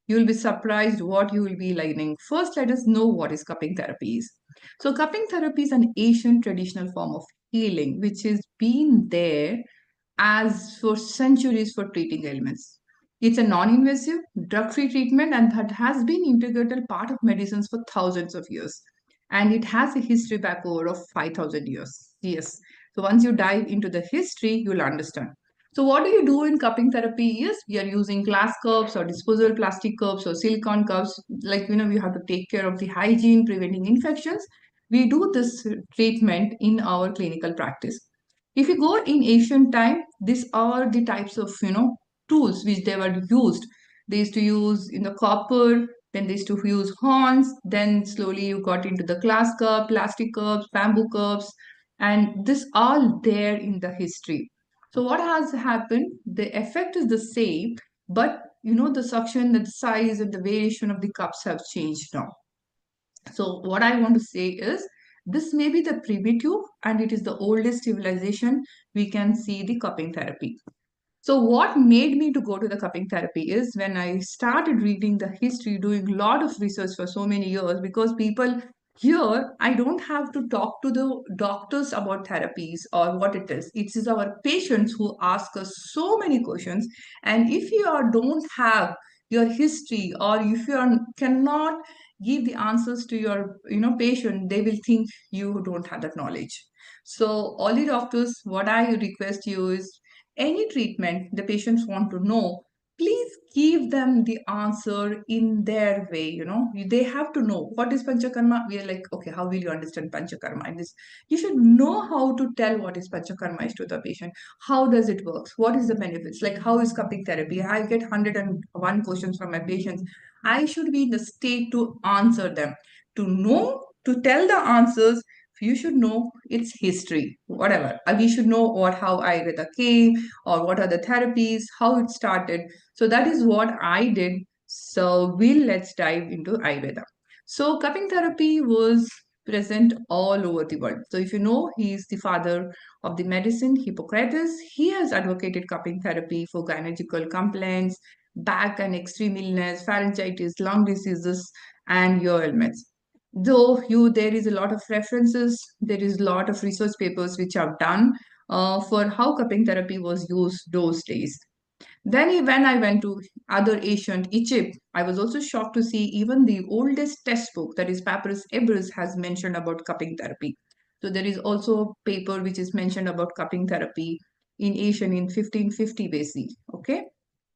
you'll be surprised what you will be learning. First, let us know what is cupping therapy is. So, cupping therapy is an Asian traditional form of healing which has been there as for centuries for treating ailments. It's a non-invasive, drug-free treatment and that has been integral part of medicines for thousands of years. And it has a history back over of 5,000 years. Yes. So once you dive into the history, you'll understand. So what do you do in cupping therapy is we are using glass cups or disposable plastic cups or silicone cups. Like, we have to take care of the hygiene, preventing infections. We do this treatment in our clinical practice. If you go in ancient time, these are the types of tools which they were used. They used to use in the copper, then they used to use horns, then slowly you got into the glass cup, plastic cups, bamboo cups, and this all there in the history. So what has happened? The effect is the same, but the suction, the size, and the variation of the cups have changed now. So, what I want to say is this may be the primitive and it is the oldest civilization we can see the cupping therapy. So what made me to go to the cupping therapy is when I started reading the history, doing a lot of research for so many years, because people here, I don't have to talk to the doctors about therapies or what it is. It is our patients who ask us so many questions. And if you don't have your history or if cannot give the answers to your patient, they will think you don't have that knowledge. So all the doctors, what I request you is any treatment the patients want to know, please give them the answer in their way. They have to know what is panchakarma. We are like, okay, how will you understand panchakarma? And this, you should know how to tell what is panchakarma is to the patient. How does it work? What is the benefits? Like, how is cupping therapy? I get 101 questions from my patients. I should be in the state to answer them, to know, to tell the answers. You should know its history, whatever. We should know how Ayurveda came or what are the therapies, how it started. So that is what I did. So let's dive into Ayurveda. So cupping therapy was present all over the world. So if you know, he is the father of the medicine, Hippocrates. He has advocated cupping therapy for gynecological complaints, back and extreme illness, pharyngitis, lung diseases, and ear ailments. Though there is a lot of references, there is a lot of research papers which are done for how cupping therapy was used those days. Then when I went to other ancient Egypt, I was also shocked to see even the oldest textbook, that is Papyrus Ebers, has mentioned about cupping therapy. So there is also a paper which is mentioned about cupping therapy in Asian in 1550 BC. Okay.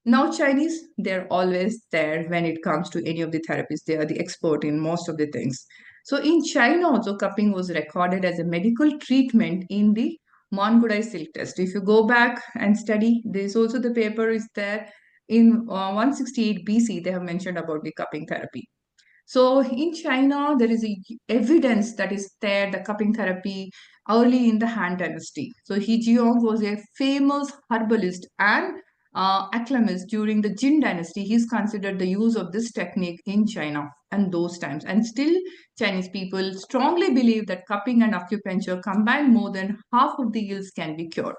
Now, Chinese, they're always there when it comes to any of the therapies. They are the expert in most of the things. So, in China, also, cupping was recorded as a medical treatment in the Mongolai silk test. If you go back and study, there's also the paper is there in 168 BC. They have mentioned about the cupping therapy. So in China, there is evidence that is there, the cupping therapy early in the Han Dynasty. So He Jiong was a famous herbalist and alchemist during the Jin Dynasty. He's considered the use of this technique in China and those times. And still, Chinese people strongly believe that cupping and acupuncture combined more than half of the ills can be cured.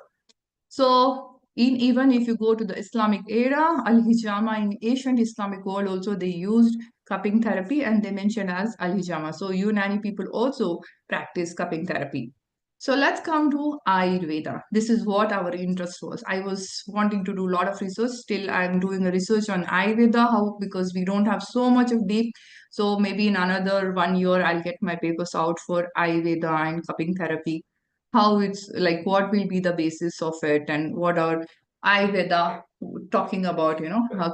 So even if you go to the Islamic era, Al-Hijama in ancient Islamic world also they used cupping therapy and they mention as Al-Hijama. So Unani people also practice cupping therapy. So let's come to Ayurveda. This is what our interest was. I was wanting to do a lot of research. Still, I'm doing a research on Ayurveda. How? Because we don't have so much of deep. So maybe in another 1 year, I'll get my papers out for Ayurveda and cupping therapy. How it's like, what will be the basis of it, and what are Ayurveda talking about?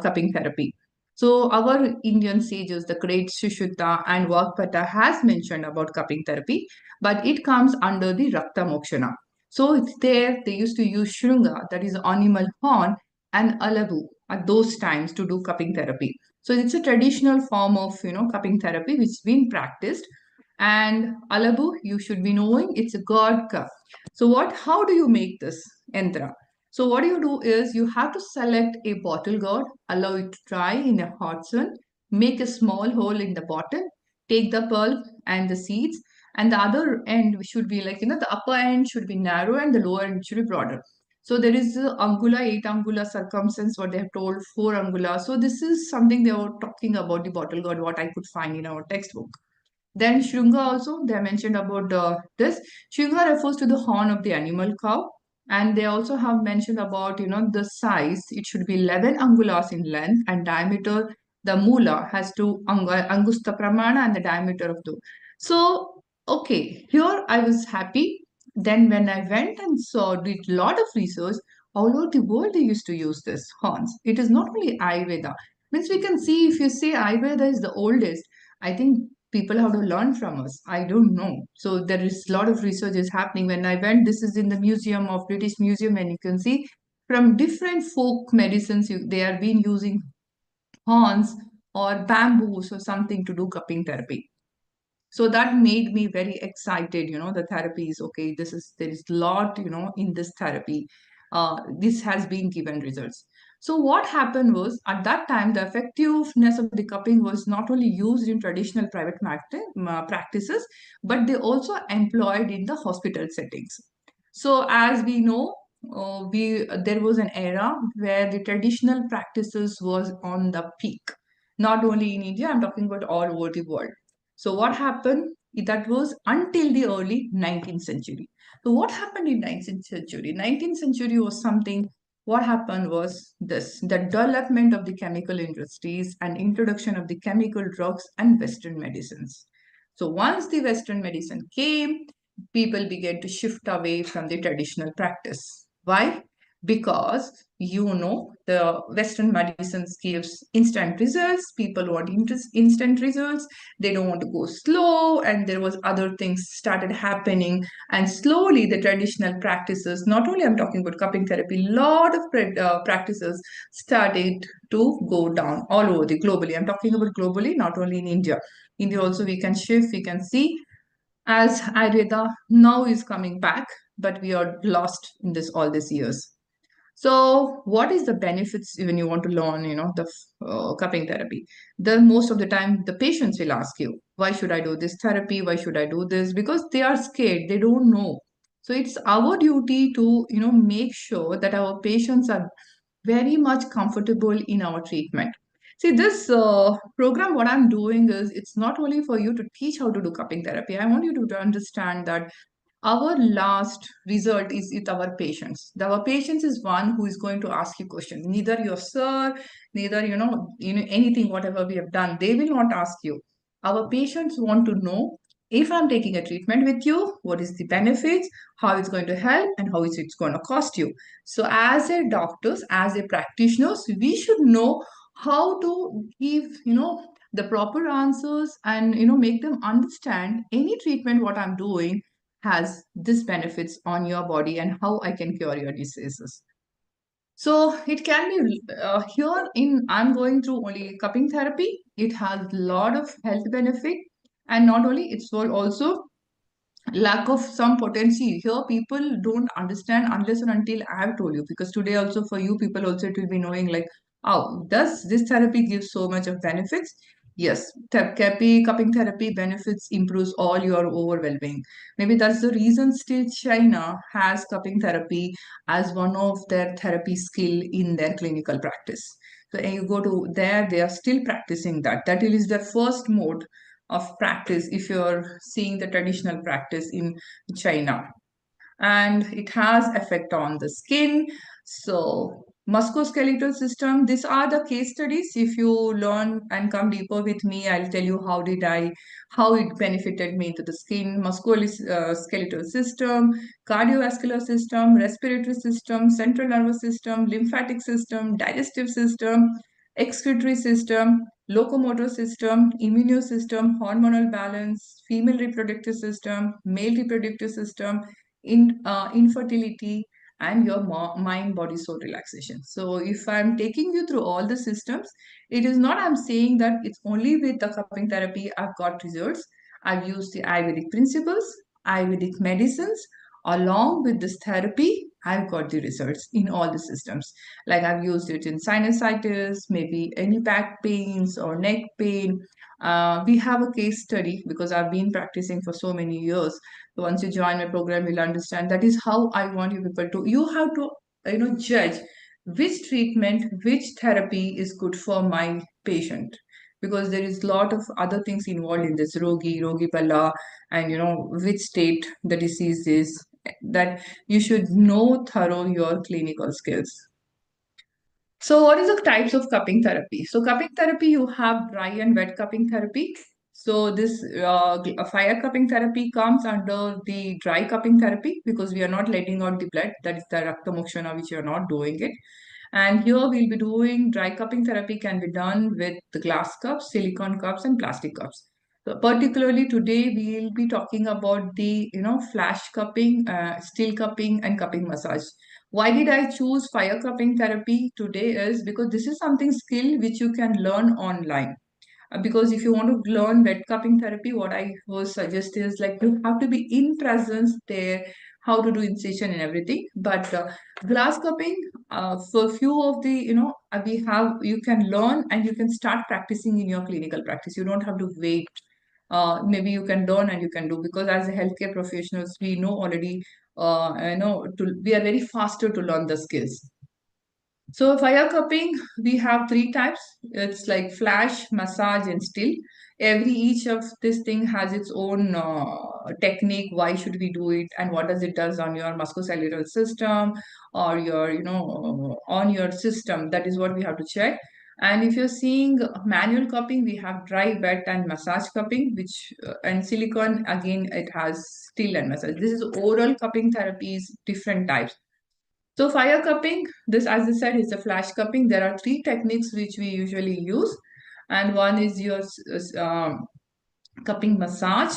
Cupping therapy. So our Indian sages, the great Shushruta and Vakpata, has mentioned about cupping therapy, but it comes under the Rakta Mokshana. So it's there, they used to use Shrunga, that is animal horn, and Alabu at those times to do cupping therapy. So it's a traditional form of cupping therapy which has been practiced. And Alabu, you should be knowing, it's a god cup. So how do you make this yantra? So what you do is you have to select a bottle gourd, allow it to dry in a hot sun, make a small hole in the bottle, take the pulp and the seeds, and the other end should be like, the upper end should be narrow and the lower end should be broader. So there is angula, 8 angula circumference, what they have told, 4 angula. So this is something they were talking about the bottle gourd, what I could find in our textbook. Then Shrunga also, they mentioned about this. Shrunga refers to the horn of the animal cow. And they also have mentioned about, the size. It should be 11 angulas in length and diameter. The mula has to angusta pramana and the diameter of two. So, okay, here I was happy. Then when I went and did a lot of research, all over the world they used to use this horns. It is not only Ayurveda. Means we can see if you say Ayurveda is the oldest, I think people have to learn from us. I don't know. So there is a lot of research is happening. When I went, this is in the museum of British Museum, and you can see from different folk medicines, they are been using horns or bamboos or something to do cupping therapy. So that made me very excited. The therapy is okay. There is a lot in this therapy. This has been given results. So what happened was, at that time the effectiveness of the cupping was not only used in traditional practices, but they also employed in the hospital settings. So as we know, we there was an era where the traditional practices was on the peak, not only in India, I'm talking about all over the world. So what happened? That was until the early 19th century. So what happened in 19th century? 19th century was something. What happened was this: the development of the chemical industries and introduction of the chemical drugs and Western medicines. So once the Western medicine came, people began to shift away from the traditional practice. Why? Because the Western medicines gives instant results. People want instant results. They don't want to go slow, and there was other things started happening, and slowly the traditional practices, not only I'm talking about cupping therapy, lot of practices started to go down all over the globally. I'm talking about globally, not only in India also we can shift, we can see as Ayurveda now is coming back, but we are lost in this all these years. So, what is the benefits when you want to learn, the cupping therapy? The most of the time, the patients will ask you, "Why should I do this therapy? Why should I do this?" Because they are scared; they don't know. So, it's our duty to, make sure that our patients are very much comfortable in our treatment. See, this program, what I'm doing is it's not only for you to teach how to do cupping therapy. I want you to understand that our last result is with our patients. Our patients is one who is going to ask you questions. Neither your sir, neither anything whatever we have done, they will not ask you. Our patients want to know, if I'm taking a treatment with you, what is the benefits, how it's going to help, and how is it's going to cost you. So as a doctors, as a practitioners, we should know how to give the proper answers, and make them understand any treatment what I'm doing has this benefits on your body and how I can cure your diseases. So it can be here in I'm going through only cupping therapy. It has a lot of health benefit, and not only it's also lack of some potency. Here people don't understand unless and until I have told you, because today also for you people also it will be knowing like, oh, does this therapy give so much of benefits? Yes, cupping therapy benefits improves all your overwhelming. Maybe that's the reason still China has cupping therapy as one of their therapy skill in their clinical practice. So and you go to there, they are still practicing that. That is their first mode of practice if you're seeing the traditional practice in China. and it has effect on the skin. So musculoskeletal system, these are the case studies. If you learn and come deeper with me, I'll tell you how it benefited me to the skin, musculoskeletal system, cardiovascular system, respiratory system, central nervous system, lymphatic system, digestive system, excretory system, locomotor system, immune system, hormonal balance, female reproductive system, male reproductive system, infertility, and your mind, body, soul relaxation. So if I'm taking you through all the systems, it is not I'm saying that it's only with the cupping therapy I've got results. I've used the Ayurvedic principles, Ayurvedic medicines, along with this therapy. I've got the results in all the systems. Like I've used it in sinusitis, maybe any back pains or neck pain. We have a case study because I've been practicing for so many years. So once you join my program, you'll understand. That is how I want you people to. You have to, judge which treatment, which therapy is good for my patient, because there is a lot of other things involved in this rogi pala, and which state the disease is. That you should know thorough your clinical skills. So, what is the types of cupping therapy? So, cupping therapy, you have dry and wet cupping therapy. So, this fire cupping therapy comes under the dry cupping therapy because we are not letting out the blood. That is the Rakta Mokshana, which you are not doing it. And here we'll be doing dry cupping therapy can be done with the glass cups, silicone cups, and plastic cups. So particularly today, we'll be talking about the flash cupping, steel cupping, and cupping massage. Why did I choose fire cupping therapy today is because this is something skill which you can learn online. Because if you want to learn wet cupping therapy, what I would suggest is like you have to be in presence there, how to do incision and everything. But glass cupping, for few of the, we have, you can learn and you can start practicing in your clinical practice. You don't have to wait. Maybe you can learn and you can do, because as a healthcare professionals, we know already, we are very faster to learn the skills. So fire cupping, we have three types. It's like flash, massage, and still. Each of this thing has its own technique. Why should we do it, and what does it does on your musculoskeletal system or your, on your system? That is what we have to check. And if you're seeing manual cupping, we have dry, wet, and massage cupping, which and silicone again it has still and massage. This is oral cupping therapies, different types. So fire cupping, this as I said is a flash cupping. There are three techniques which we usually use, and one is your cupping massage,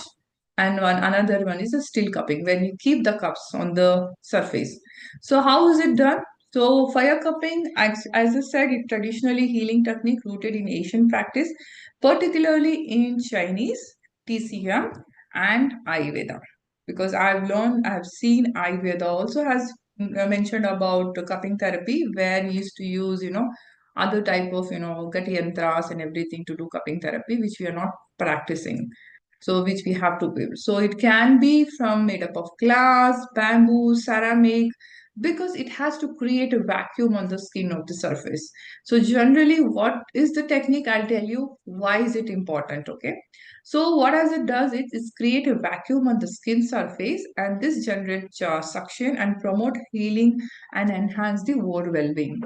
and another one is a still cupping when you keep the cups on the surface. So how is it done? So fire cupping, as I said, is traditionally healing technique rooted in Asian practice, particularly in Chinese, TCM, and Ayurveda. Because I've seen Ayurveda also has mentioned about cupping therapy, where we used to use, other type of, gati yantras and everything to do cupping therapy, which we are not practicing. So which we have to build. So it can be from made up of glass, bamboo, ceramic, because it has to create a vacuum on the skin of the surface. So generally, what is the technique? I'll tell you why is it important, okay? So what as it does, it is create a vacuum on the skin surface, and this generates suction and promote healing and enhance the ward well-being.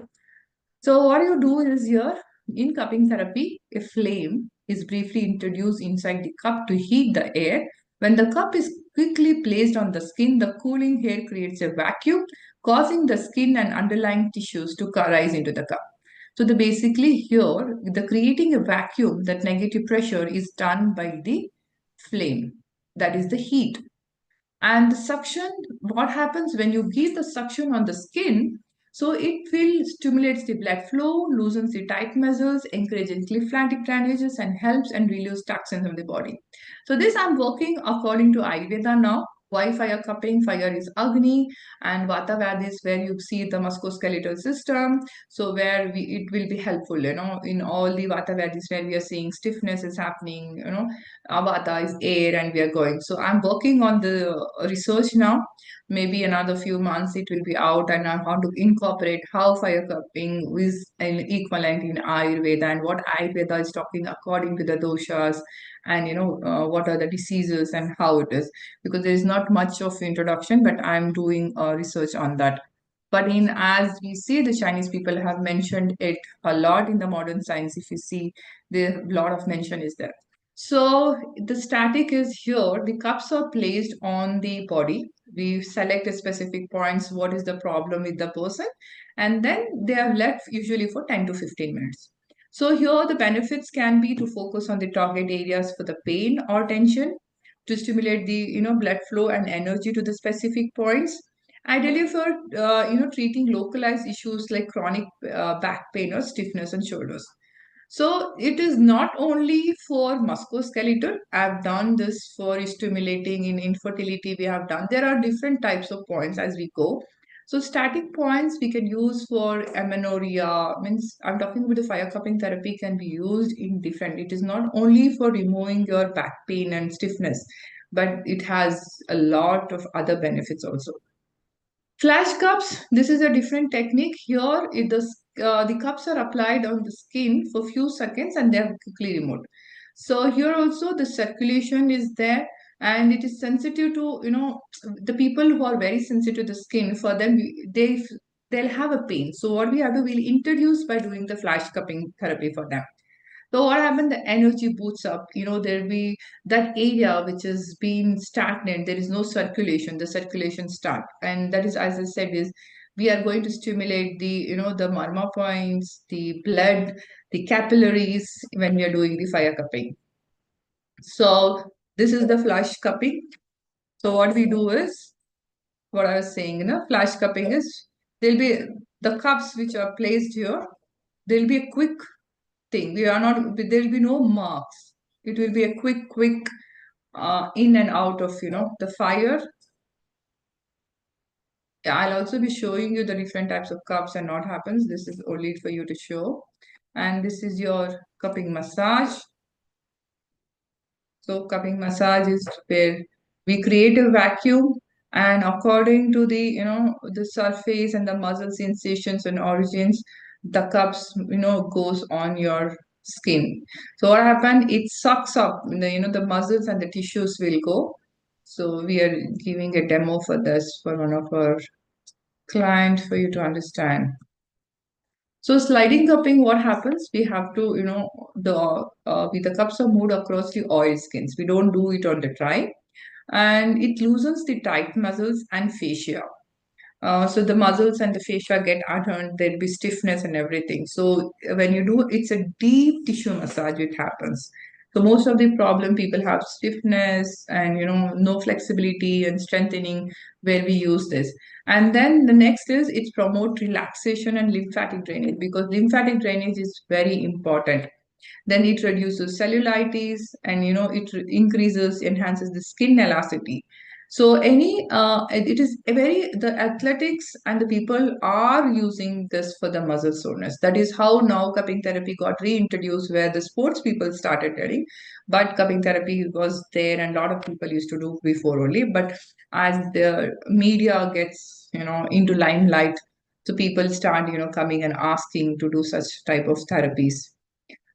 So what you do is here in cupping therapy, a flame is briefly introduced inside the cup to heat the air. When the cup is quickly placed on the skin, the cooling air creates a vacuum, causing the skin and underlying tissues to rise into the cup. So the basically here, the creating a vacuum, that negative pressure is done by the flame. That is the heat. And the suction, what happens when you give the suction on the skin? So it will stimulates the blood flow, loosens the tight muscles, encourages lymphatic drainages, and helps and relieves toxins from the body. So this I'm working according to Ayurveda now. Why fire cupping? Fire is Agni, and Vata Vadis where you see the musculoskeletal system. So where it will be helpful, in all the Vata Vadis where we are seeing stiffness is happening, Vata is air and we are going. So I'm working on the research now. maybe another few months it will be out, and I want to incorporate how fire cupping is an equivalent in Ayurveda and what Ayurveda is talking according to the doshas, and what are the diseases and how it is, because there is not much of introduction, but I'm doing research on that. But in as we see, the Chinese people have mentioned it a lot in the modern science. If you see, the lot of mention is there. So the static is here. The cups are placed on the body. We select a specific points. What is the problem with the person, and then they are left usually for 10 to 15 minutes. So here the benefits can be to focus on the target areas for the pain or tension, to stimulate the blood flow and energy to the specific points. Ideally for treating localized issues like chronic back pain or stiffness in shoulders. So it is not only for musculoskeletal. I've done this for stimulating in infertility. We have done. There are different types of points as we go. So static points we can use for amenorrhea. Means I'm talking about the fire cupping therapy can be used in different. It is not only for removing your back pain and stiffness, but it has a lot of other benefits also. Flash cups, this is a different technique. Here, the cups are applied on the skin for few seconds and they are quickly removed. So here also the circulation is there, and it is sensitive to, the people who are very sensitive to the skin, for them, they'll have a pain. So what we have to, we'll introduce by doing the flash cupping therapy for them. So what happened? The energy boots up. There'll be that area which has been stagnant. There is no circulation. The circulation start, and that is, as I said, is we are going to stimulate the marma points, the blood, the capillaries when we are doing the fire cupping. So this is the flash cupping. So what we do is what I was saying. Flash cupping is there'll be the cups which are placed here. There'll be a quick thing. We are not, there will be no marks. It will be a quick in and out of, the fire. Yeah, I'll also be showing you the different types of cups and what happens. This is only for you to show. And this is your cupping massage. So cupping massage is where we create a vacuum, and according to the surface and the muscle sensations and origins, the cups goes on your skin. So what happened? It sucks up the muscles and the tissues will go. So we are giving a demo for this for one of our clients for you to understand. So sliding cupping, what happens? We have to, the cups are moved across the oil skins. We don't do it on the dry, and it loosens the tight muscles and fascia. So the muscles and the fascia get adherent, there'll be stiffness and everything. So when you do, it's a deep tissue massage, it happens. So most of the problem people have stiffness and no flexibility and strengthening where we use this. And then the next is it promote relaxation and lymphatic drainage, because lymphatic drainage is very important. Then it reduces cellulitis, and it increases, enhances the skin elasticity. So it is a very, the athletics and the people are using this for the muscle soreness. That is how now cupping therapy got reintroduced, where the sports people started doing, but cupping therapy was there and a lot of people used to do before only. But as the media gets into limelight, so people start coming and asking to do such type of therapies.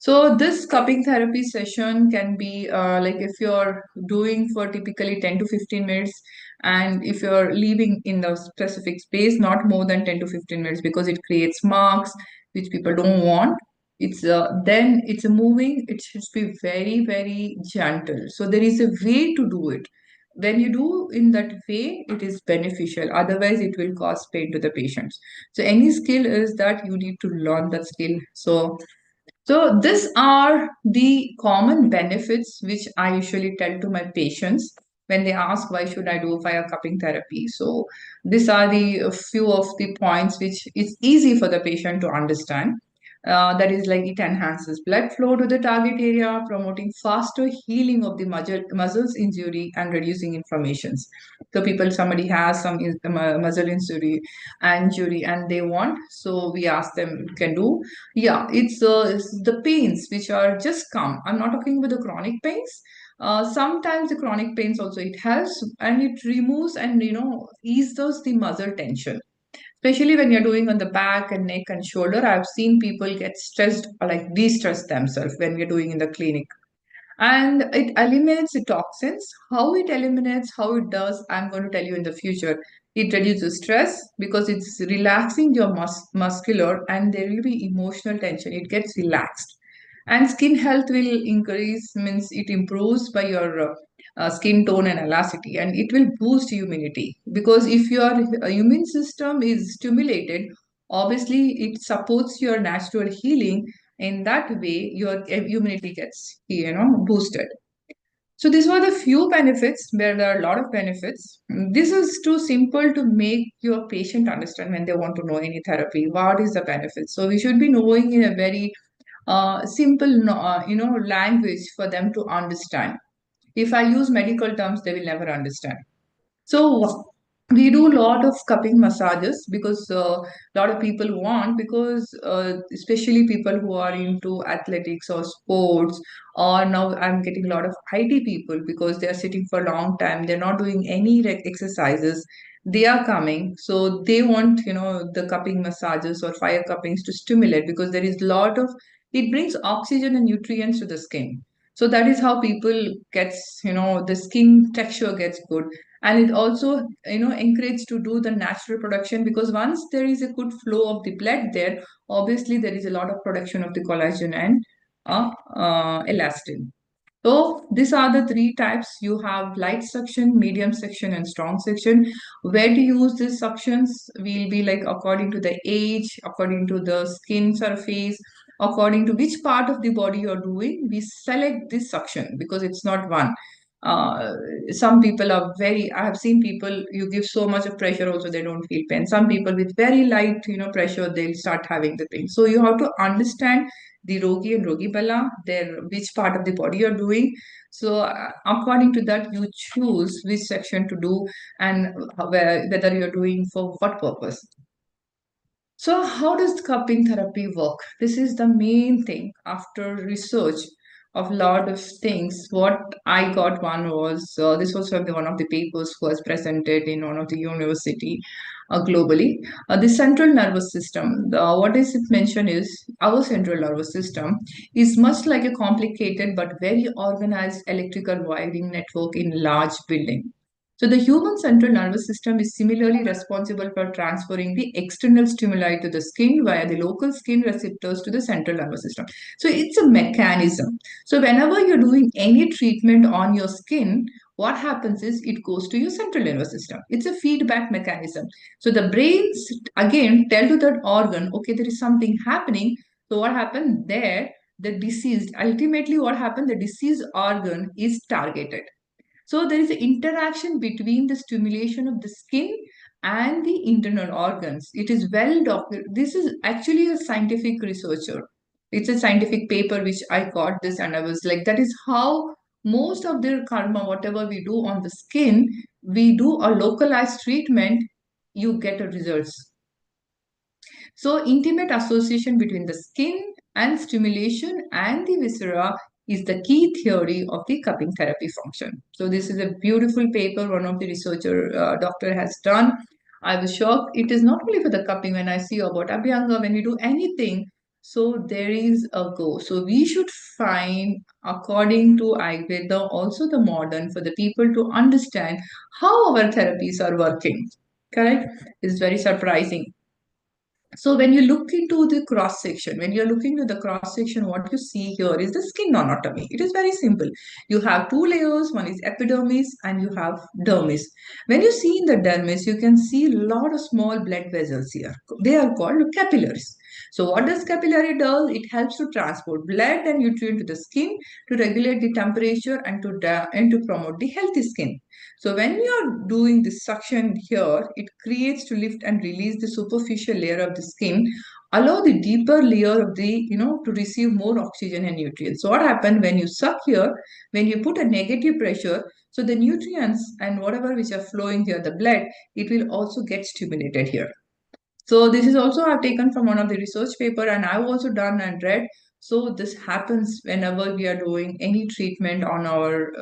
So this cupping therapy session can be like if you're doing for typically 10 to 15 minutes, and if you're leaving in the specific space, not more than 10 to 15 minutes, because it creates marks which people don't want. Then it's a moving, it should be very, very gentle. So there is a way to do it. When you do in that way, it is beneficial. Otherwise, it will cause pain to the patients. So any skill is that you need to learn that skill. So these are the common benefits which I usually tell to my patients when they ask why should I do fire cupping therapy. So these are the few of the points which it's easy for the patient to understand. That is like it enhances blood flow to the target area, promoting faster healing of the muscles injury and reducing inflammations. So somebody has some muscle injury and they want, so we ask them can do. Yeah, it's the pains which are just come. I'm not talking about the chronic pains. Sometimes the chronic pains also it helps, and it removes and eases the muscle tension, especially when you're doing on the back and neck and shoulder. I've seen people get stressed or like de-stress themselves when we're doing in the clinic, and it eliminates the toxins. How it eliminates, how it does, I'm going to tell you in the future. It reduces stress because it's relaxing your muscular, and there will be emotional tension, it gets relaxed. And skin health will increase, means it improves by your skin tone and elasticity, and it will boost immunity, because if your immune system is stimulated, obviously it supports your natural healing. In that way your immunity gets boosted. So these were the few benefits. There are a lot of benefits. This is too simple to make your patient understand when they want to know any therapy. What is the benefit? So we should be knowing in a very simple, language for them to understand. If I use medical terms, they will never understand. So we do a lot of cupping massages because a lot of people want, because especially people who are into athletics or sports, or now I'm getting a lot of IT people because they are sitting for a long time, they're not doing any exercises. They are coming, so they want the cupping massages or fire cuppings to stimulate, because there is a lot of, it brings oxygen and nutrients to the skin. So that is how people gets, the skin texture gets good. And it also encouraged to do the natural production, because once there is a good flow of the blood there, obviously there is a lot of production of the collagen and elastin. So these are the three types. You have light suction, medium suction, and strong suction. Where to use these suctions will be like according to the age, according to the skin surface, according to which part of the body you're doing. We select this suction because it's not one. Uh, some people are very, I have seen people, you give so much of pressure also, they don't feel pain. Some people with very light, pressure, they'll start having the pain. So you have to understand the Rogi and Rogi Bala, their which part of the body you're doing. So according to that, you choose which section to do, and whether you're doing for what purpose. So, how does cupping therapy work? This is the main thing. After research of a lot of things, what I got one was, this was from one of the papers was presented in one of the university globally. The central nervous system. What is it mentioned is our central nervous system is much like a complicated but very organized electrical wiring network in large building. So the human central nervous system is similarly responsible for transferring the external stimuli to the skin via the local skin receptors to the central nervous system. So it's a mechanism. So whenever you're doing any treatment on your skin, what happens is it goes to your central nervous system. It's a feedback mechanism. So the brains again tell to that organ, okay, there is something happening. So what happened there? The diseased, ultimately what happened, the diseased organ is targeted. So there is an interaction between the stimulation of the skin and the internal organs. It is well documented. This is actually a scientific researcher. It's a scientific paper which I got this, and I was like, that is how most of the karma, whatever we do on the skin, we do a localized treatment, you get a results. So, intimate association between the skin and stimulation and the viscera is the key theory of the cupping therapy function. So, this is a beautiful paper one of the researcher doctor has done. I was shocked. It is not only for the cupping. When I see about Abhyanga, when we do anything, so there is a go. So we should find, according to Ayurveda, also the modern, for the people to understand how our therapies are working. Correct? It's very surprising. So when you look into the cross section, when you're looking at the cross section, what you see here is the skin anatomy. It is very simple. You have two layers. One is epidermis and you have dermis. When you see in the dermis, you can see a lot of small blood vessels here. They are called capillaries. So what does capillary do? It helps to transport blood and nutrient to the skin, to regulate the temperature, and to promote the healthy skin. So when we are doing this suction here, it creates to lift and release the superficial layer of the skin, allow the deeper layer of the, to receive more oxygen and nutrients. So what happens when you suck here, when you put a negative pressure, so the nutrients and whatever which are flowing here, the blood, it will also get stimulated here. So this is also I've taken from one of the research paper, and I've also done and read. So this happens whenever we are doing any treatment on our,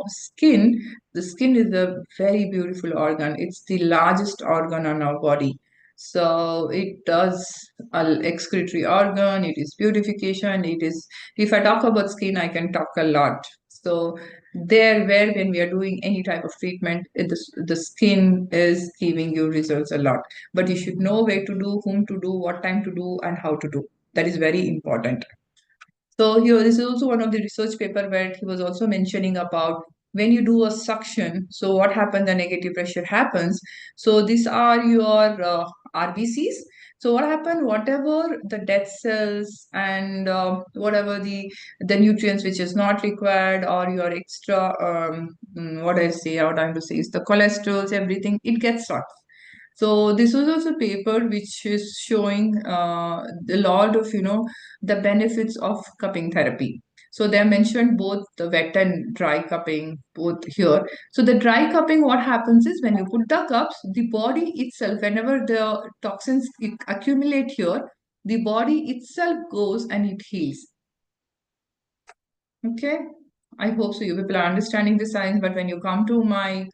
skin. The skin is a very beautiful organ. It's the largest organ on our body. So it does excretory organ, it is beautification, it is, if I talk about skin, I can talk a lot. So there where when we are doing any type of treatment, the skin is giving you results a lot. But you should know where to do, whom to do, what time to do, and how to do. That is very important. So here, this is also one of the research paper where he was also mentioning about when you do a suction. So what happens? The negative pressure happens. So these are your RBCs. So what happened? Whatever the dead cells and whatever the nutrients which is not required, or your extra what I say, what I'm to say is the cholesterols, everything, it gets stored. So this was also a paper which is showing a lot of, the benefits of cupping therapy. So they mentioned both the wet and dry cupping both here. So the dry cupping, what happens is when you put the cups, the body itself, whenever the toxins accumulate here, the body itself goes and it heals. Okay. I hope so. You people are understanding the science, but when you come to my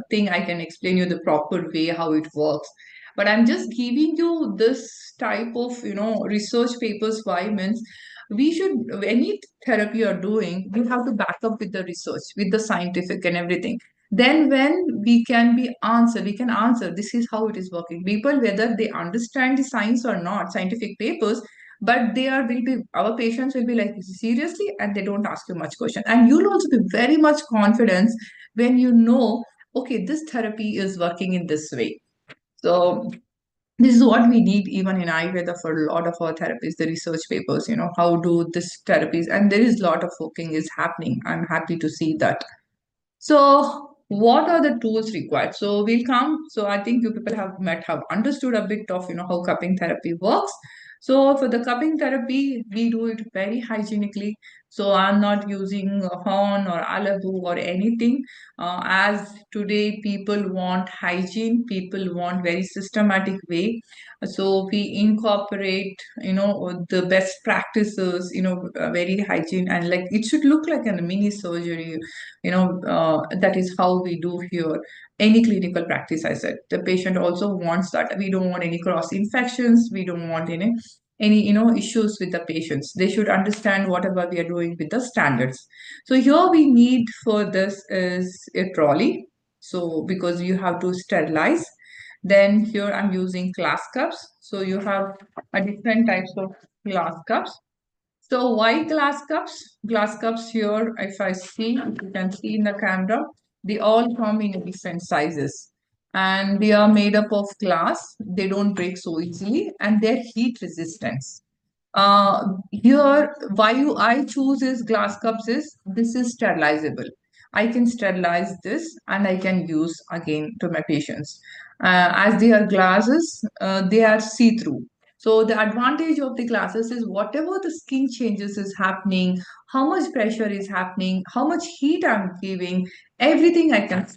thing, I can explain you the proper way how it works. But I'm just giving you this type of, research papers. Why means we should, any therapy you're doing, you have to back up with the research, with the scientific and everything. Then when we can answer, this is how it is working. People, whether they understand the science or not, scientific papers, but they are will be, our patients will be like, seriously, and they don't ask you much question, and you'll also be very much confidence when you know, okay, this therapy is working in this way. So this is what we need even in Ayurveda for a lot of our therapies, the research papers, how do this therapies, and there is a lot of working is happening. I'm happy to see that. So, what are the tools required? So, we'll come. So, I think you people have understood a bit of how cupping therapy works. So, for the cupping therapy, we do it very hygienically. So, I'm not using a horn or alabu or anything. As today, people want hygiene, people want very systematic way. So, we incorporate, the best practices, very hygiene, and like it should look like a mini surgery. That is how we do here. Any clinical practice, I said, the patient also wants that. We don't want any cross infections, we don't want any issues with the patients. They should understand whatever we are doing with the standards. So here we need for this is a trolley, so because you have to sterilize. Then here I'm using glass cups, so you have a different types of glass cups. So why glass cups? Glass cups here, if I see, if you can see in the camera, they all come in different sizes. And they are made up of glass. They don't break so easily, and they're heat resistance. Here, why I choose is glass cups is this is sterilizable. I can sterilize this and I can use again to my patients. As they are glasses, they are see-through. So the advantage of the glasses is whatever the skin changes is happening, how much pressure is happening, how much heat I'm giving, everything I can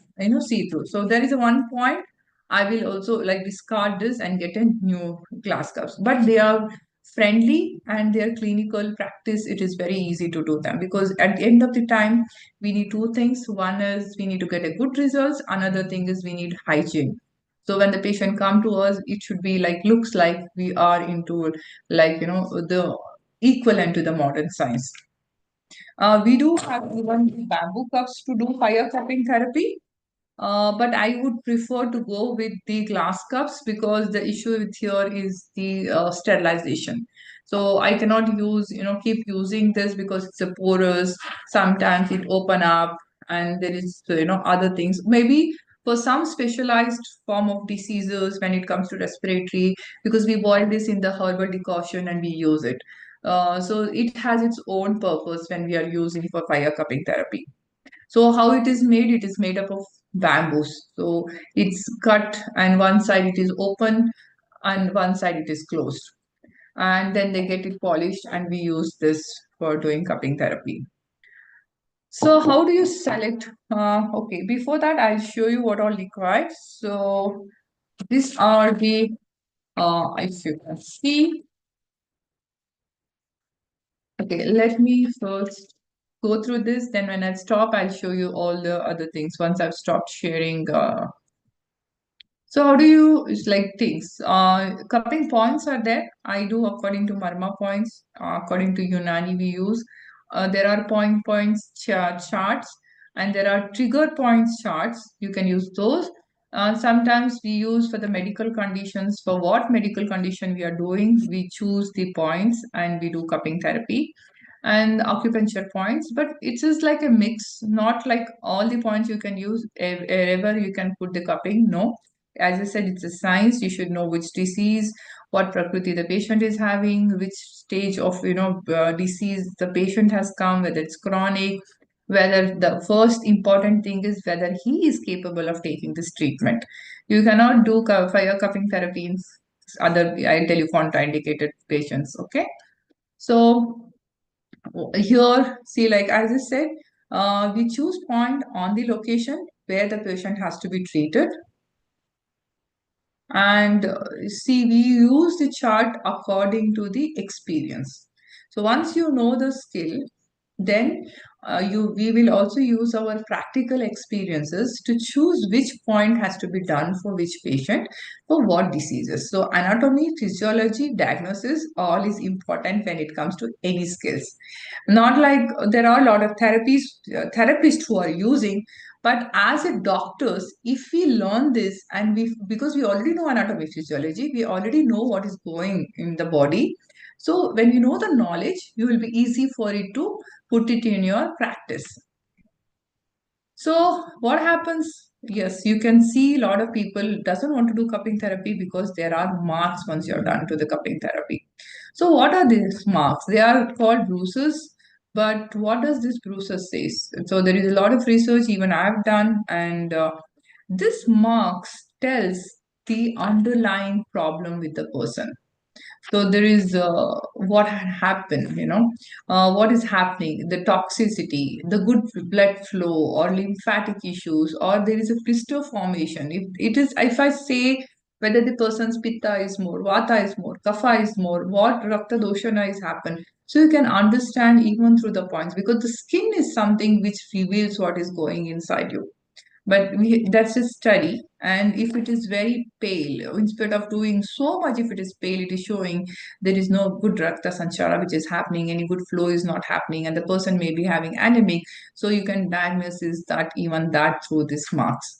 see through. So there is a one point I will also like discard this and get a new glass cups. But they are friendly and their clinical practice, it is very easy to do them, because at the end of the time we need two things. One is we need to get a good results, another thing is we need hygiene. So when the patient come to us, it should be like looks like we are into like the equivalent to the modern science. We do have even bamboo cups to do fire cupping therapy, but I would prefer to go with the glass cups because the issue with here is the sterilization. So I cannot use, keep using this because it's a porous. Sometimes it open up, and there is, other things. Maybe for some specialized form of diseases when it comes to respiratory, because we boil this in the herbal decoction and we use it. So it has its own purpose when we are using for fire cupping therapy. So how it is made? It is made up of bamboos. So it's cut and one side it is open and one side it is closed. And then they get it polished and we use this for doing cupping therapy. So how do you select? Okay, before that I'll show you what all required. So these are the, if you can see, Okay, let me first go through this. Then when I stop, I'll show you all the other things once I've stopped sharing. So how do you, it's like things? Cupping points are there. I do according to Marma points. According to Unani, we use. There are points charts, and there are trigger points charts. You can use those. Sometimes we use for the medical conditions. For what medical condition we are doing, we choose the points and we do cupping therapy and acupuncture points. But it's just like a mix, not like all the points you can use wherever you can put the cupping. No, as I said, it's a science. You should know which disease, what prakriti the patient is having, which stage of disease the patient has come, whether it's chronic, whether the first important thing is whether he is capable of taking this treatment. You cannot do fire cupping therapy in other, I tell you, contraindicated patients. Okay, so here, see, like as I said, we choose point on the location where the patient has to be treated. And see, we use the chart according to the experience. So once you know the skill, then we will also use our practical experiences to choose which point has to be done for which patient for what diseases. So anatomy, physiology, diagnosis, all is important when it comes to any skills. Not like there are a lot of therapists who are using, but as a doctors, if we learn this and we, because we already know anatomy, physiology, we already know what is going in the body. So when you know the knowledge, you will be easy for it to put it in your practice. So what happens? Yes, you can see a lot of people doesn't want to do cupping therapy because there are marks once you're done to the cupping therapy. So what are these marks? They are called bruises. But what does this bruises says? So there is a lot of research even I've done, and this marks tells the underlying problem with the person. So there is what had happened, what is happening, the toxicity, the good blood flow, or lymphatic issues, or there is a blister formation. If it is, if I say whether the person's pitta is more, vata is more, kapha is more, what rakta doshana is happened. So you can understand even through the points because the skin is something which reveals what is going inside you. But that's a study, and if it is very pale, instead of doing so much, if it is pale, it is showing there is no good rakta sanchara which is happening, any good flow is not happening, and the person may be having anemic. So you can diagnose is that even that through these marks.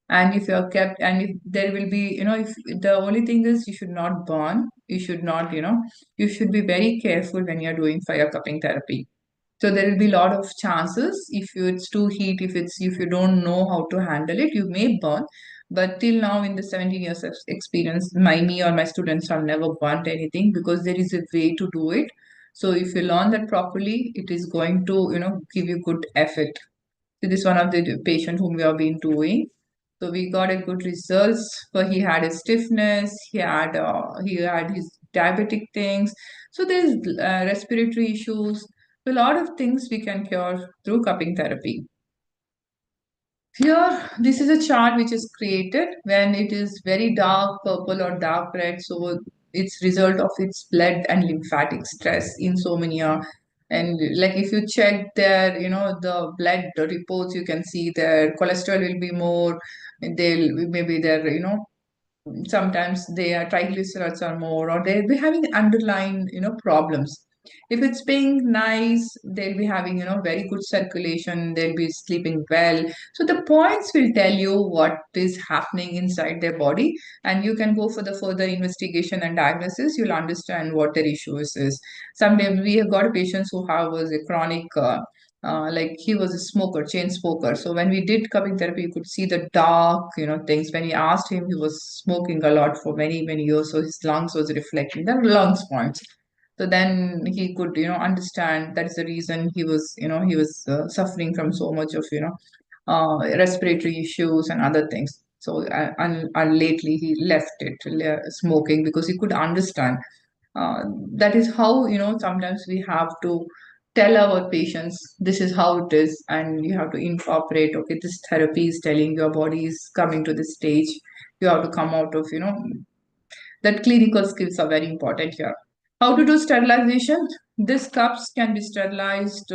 And if you're kept, and if there will be, if the only thing is you should not burn, you should not, you should be very careful when you're doing fire cupping therapy. So there will be a lot of chances if it's too heat, if you don't know how to handle it, you may burn. But till now, in the 17 years of experience, me or my students have never burnt anything because there is a way to do it. So if you learn that properly, it is going to give you good effect. So this is one of the patient whom we have been doing. So we got a good results. For he had a stiffness, he had his diabetic things. So there's respiratory issues. A lot of things we can cure through cupping therapy. Here, this is a chart which is created when it is very dark purple or dark red. So it's result of its blood and lymphatic stress insomnia. And like if you check their, the blood reports, you can see their cholesterol will be more. And they'll maybe their, sometimes their triglycerides are more, or they'll be having underlying problems. If it's being nice, they'll be having very good circulation, they'll be sleeping well. So the points will tell you what is happening inside their body, and you can go for the further investigation and diagnosis. You'll understand what their issues is. Sometimes we have got patients who have was a chronic like he was a smoker, chain smoker. So when we did cupping therapy, you could see the dark, things. When we asked him, he was smoking a lot for many, many years. So his lungs was reflecting the lungs points. So then he could, understand that is the reason he was suffering from so much of, respiratory issues and other things. So and lately he left it smoking because he could understand. Uh, that is how, sometimes we have to tell our patients this is how it is, and you have to incorporate, okay, this therapy is telling your body is coming to this stage. You have to come out of, that clinical skills are very important here. How to do sterilization? These cups can be sterilized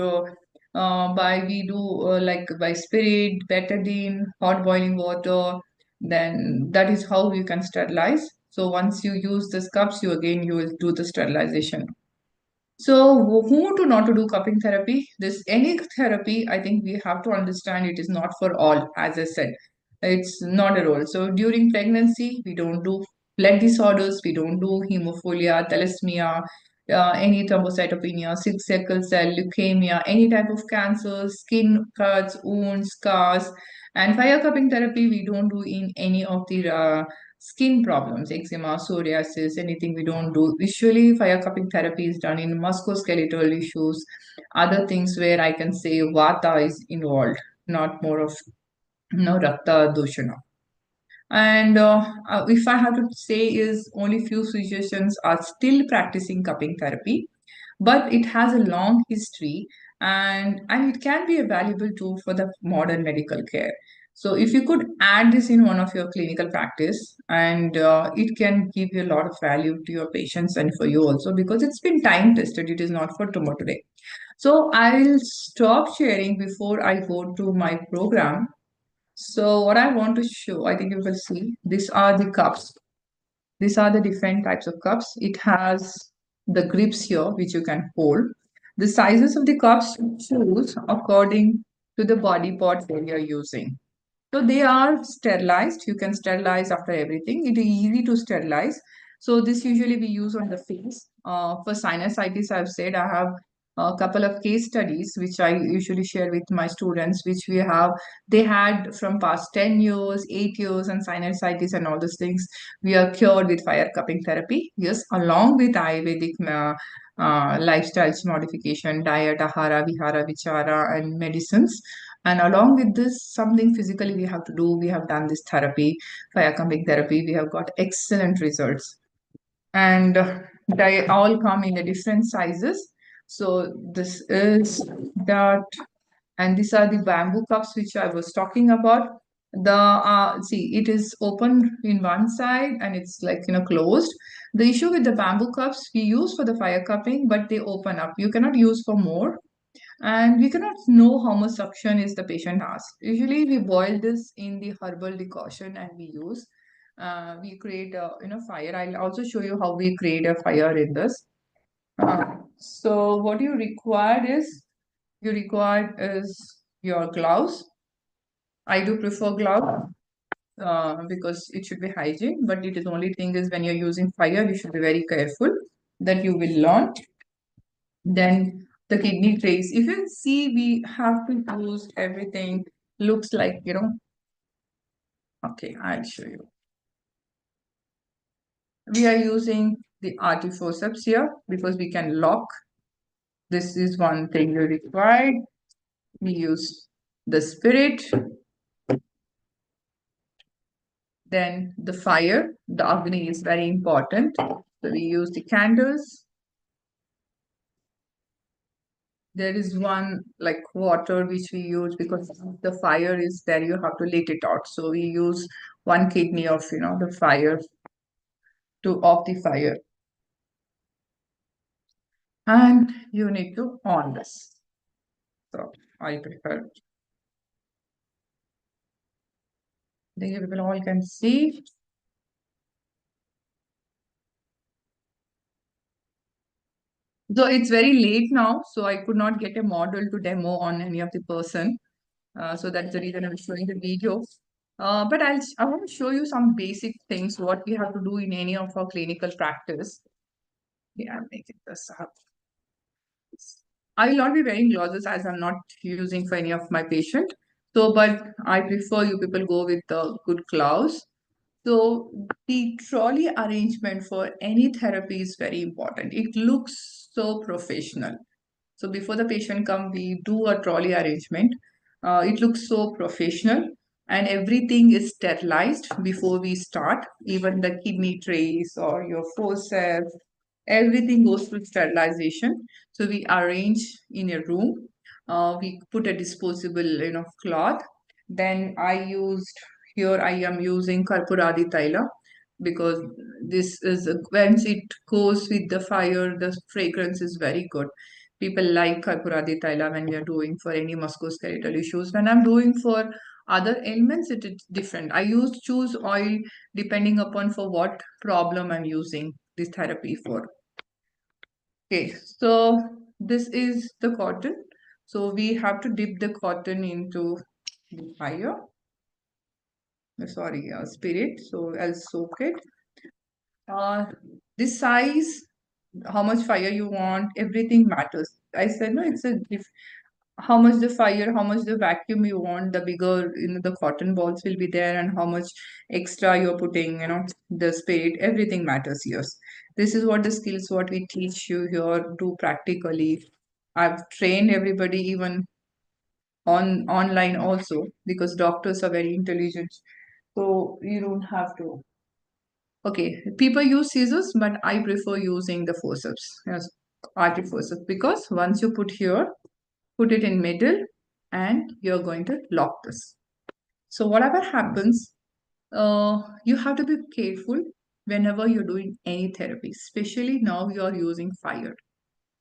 by we do like by spirit, betadine, hot boiling water. Then that is how you can sterilize. So once you use these cups, you will do the sterilization. So, who to not to do cupping therapy? This any therapy, I think we have to understand it is not for all. As I said, it's not a role. So during pregnancy, we don't do blood disorders, we don't do hemophilia, thalassemia, any thrombocytopenia, sickle cell, leukemia, any type of cancer, skin cuts, wounds, scars, and fire cupping therapy we don't do in any of the skin problems, eczema, psoriasis, anything we don't do. Usually, fire cupping therapy is done in musculoskeletal issues, other things where I can say vata is involved, not more of no rakta doshana. And if I have to say, is only few physicians are still practicing cupping therapy, but it has a long history and it can be a valuable tool for the modern medical care. So if you could add this in one of your clinical practice, and it can give you a lot of value to your patients and for you also, because it's been time tested. It is not for tomorrow today. So I'll stop sharing before I go to my program. So what I want to show, I think you will see, these are the cups. These are the different types of cups. It has the grips here, which you can hold. The sizes of the cups you choose according to the body part that you're using. So they are sterilized. You can sterilize after everything. It is easy to sterilize. So this usually we use on the face. For sinusitis, I've said I have a couple of case studies which I usually share with my students, which we have. They had from past 10 years, 8 years, and sinusitis and all those things. We are cured with fire cupping therapy. Yes, along with Ayurvedic lifestyle modification, diet, ahara, vihara, vichara, and medicines. And along with this, something physically we have to do. We have done this therapy, fire cupping therapy. We have got excellent results. And they all come in a different sizes. So this is that, and these are the bamboo cups which I was talking about. The see, it is open in one side and it's like closed. The issue with the bamboo cups we use for the fire cupping, but they open up. You cannot use for more, and we cannot know how much suction is the patient has. Usually, we boil this in the herbal decoction and we use. We create a fire. I'll also show you how we create a fire in this. So what you require is your gloves. I do prefer gloves because it should be hygiene. But it is only thing is when you're using fire, you should be very careful that you will learn. Then the kidney trays. If you see, we have to use everything. Looks like, okay, I'll show you. We are using the RT forceps here because we can lock. This is one thing we required. We use the spirit, then the fire. The Agni is very important. So we use the candles. There is one like water which we use because the fire is there, you have to let it out. So we use one kidney of the fire to off the fire. And you need to on this. So I prefer. I think you people all can see. So it's very late now, so I could not get a model to demo on any of the person. So that's the reason I'm showing the video. But I want to show you some basic things what we have to do in any of our clinical practice. Yeah, I'm making this up. I will not be wearing glasses as I'm not using for any of my patient. So, but I prefer you people go with the good gloves. So the trolley arrangement for any therapy is very important. It looks so professional. So before the patient come, we do a trolley arrangement. It looks so professional and everything is sterilized before we start. Even the kidney trays or your forceps, everything goes through sterilization. So we arrange in a room. We put a disposable, cloth. Then I am using Karpuradi Taila. because this is once it goes with the fire, the fragrance is very good. People like Karpuradi Taila when we are doing for any musculoskeletal issues. When I'm doing for other ailments, it is different. I choose oil depending upon for what problem I'm using this therapy for. Okay, so this is the cotton. So we have to dip the cotton into the fire. Sorry, spirit. So I'll soak it. Uh, this size, how much fire you want, everything matters. I said no, it's a how much the fire, how much the vacuum you want, the bigger the cotton balls will be there, and how much extra you're putting, the spirit, everything matters. Yes, this is what the skills what we teach you here do practically. I've trained everybody even on online also because doctors are very intelligent, so you don't have to. Okay, people use scissors, but I prefer using the forceps, yes, arctic forceps, because once you put here, put it in middle, and you're going to lock this. So whatever happens, you have to be careful whenever you're doing any therapy, especially now you're using fire.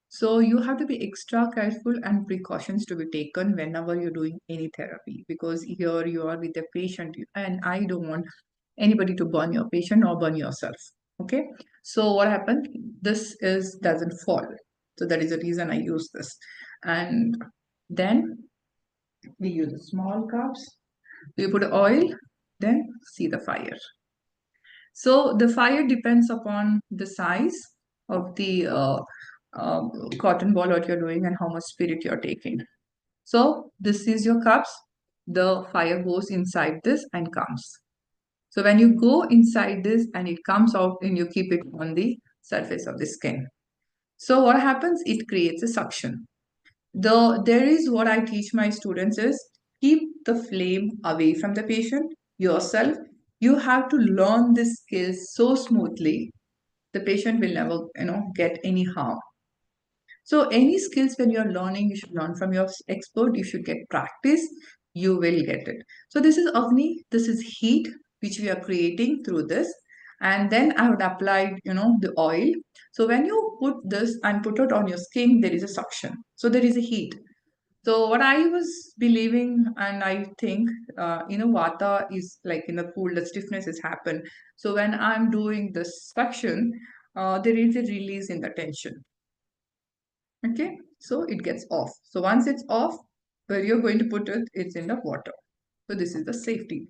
So you have to be extra careful and precautions to be taken whenever you're doing any therapy because here you are with the patient and I don't want anybody to burn your patient or burn yourself. Okay. So what happened? This is doesn't fall. So that is the reason I use this. And then we use small cups. We put oil, then see the fire. So the fire depends upon the size of the uh, cotton ball what you're doing and how much spirit you're taking. So this is your cups. The fire goes inside this and comes. So when you go inside this and it comes out and you keep it on the surface of the skin. So what happens? It creates a suction. There is what I teach my students is keep the flame away from the patient yourself. You have to learn this skill so smoothly the patient will never get any harm. So any skills when you're learning, you should learn from your expert. You should get practice. You will get it. So this is Agni. This is heat which we are creating through this. And then I would apply, the oil. So when you put this and put it on your skin, there is a suction. So there is a heat. So what I was believing, and I think, vata is like in the pool, the stiffness has happened. So when I'm doing this suction, there is a release in the tension. Okay, so it gets off. So once it's off, where you're going to put it, it's in the water. So this is the safety.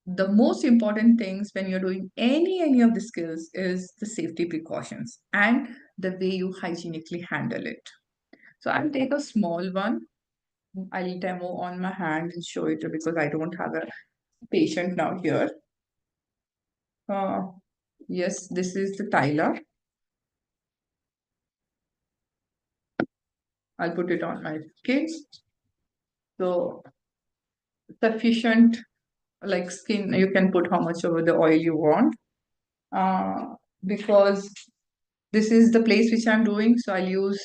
The most important things when you're doing any of the skills is the safety precautions and the way you hygienically handle it. So I'll take a small one. I'll demo on my hand and show it because I don't have a patient now here. Uh, yes, this is the Tyler. I'll put it on my kids. So sufficient like skin, you can put how much over the oil you want. Because this is the place which I'm doing, so I'll use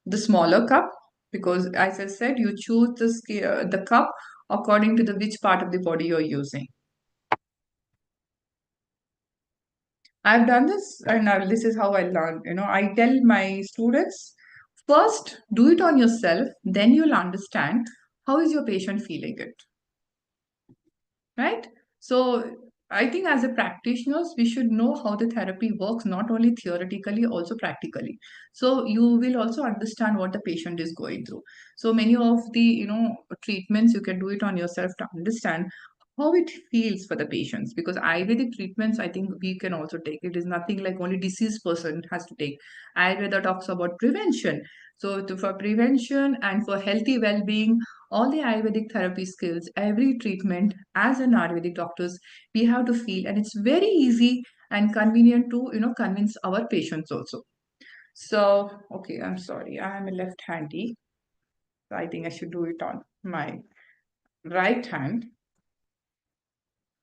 the smaller cup because as I said, you choose the cup according to the which part of the body you're using. I've done this and this is how I learned. I tell my students, first do it on yourself, then you'll understand how is your patient feeling it, right? So I think as a practitioners, we should know how the therapy works, not only theoretically, also practically. So you will also understand what the patient is going through. So many of the, treatments, you can do it on yourself to understand how it feels for the patients. Because Ayurvedic treatments, I think we can also take. It is nothing like only diseased person has to take. Ayurveda talks about prevention. So for prevention and for healthy well-being, all the Ayurvedic therapy skills, every treatment as an Ayurvedic doctors, we have to feel, and it's very easy and convenient to convince our patients also. So okay, I'm sorry, I am a left-handy. So I think I should do it on my right hand.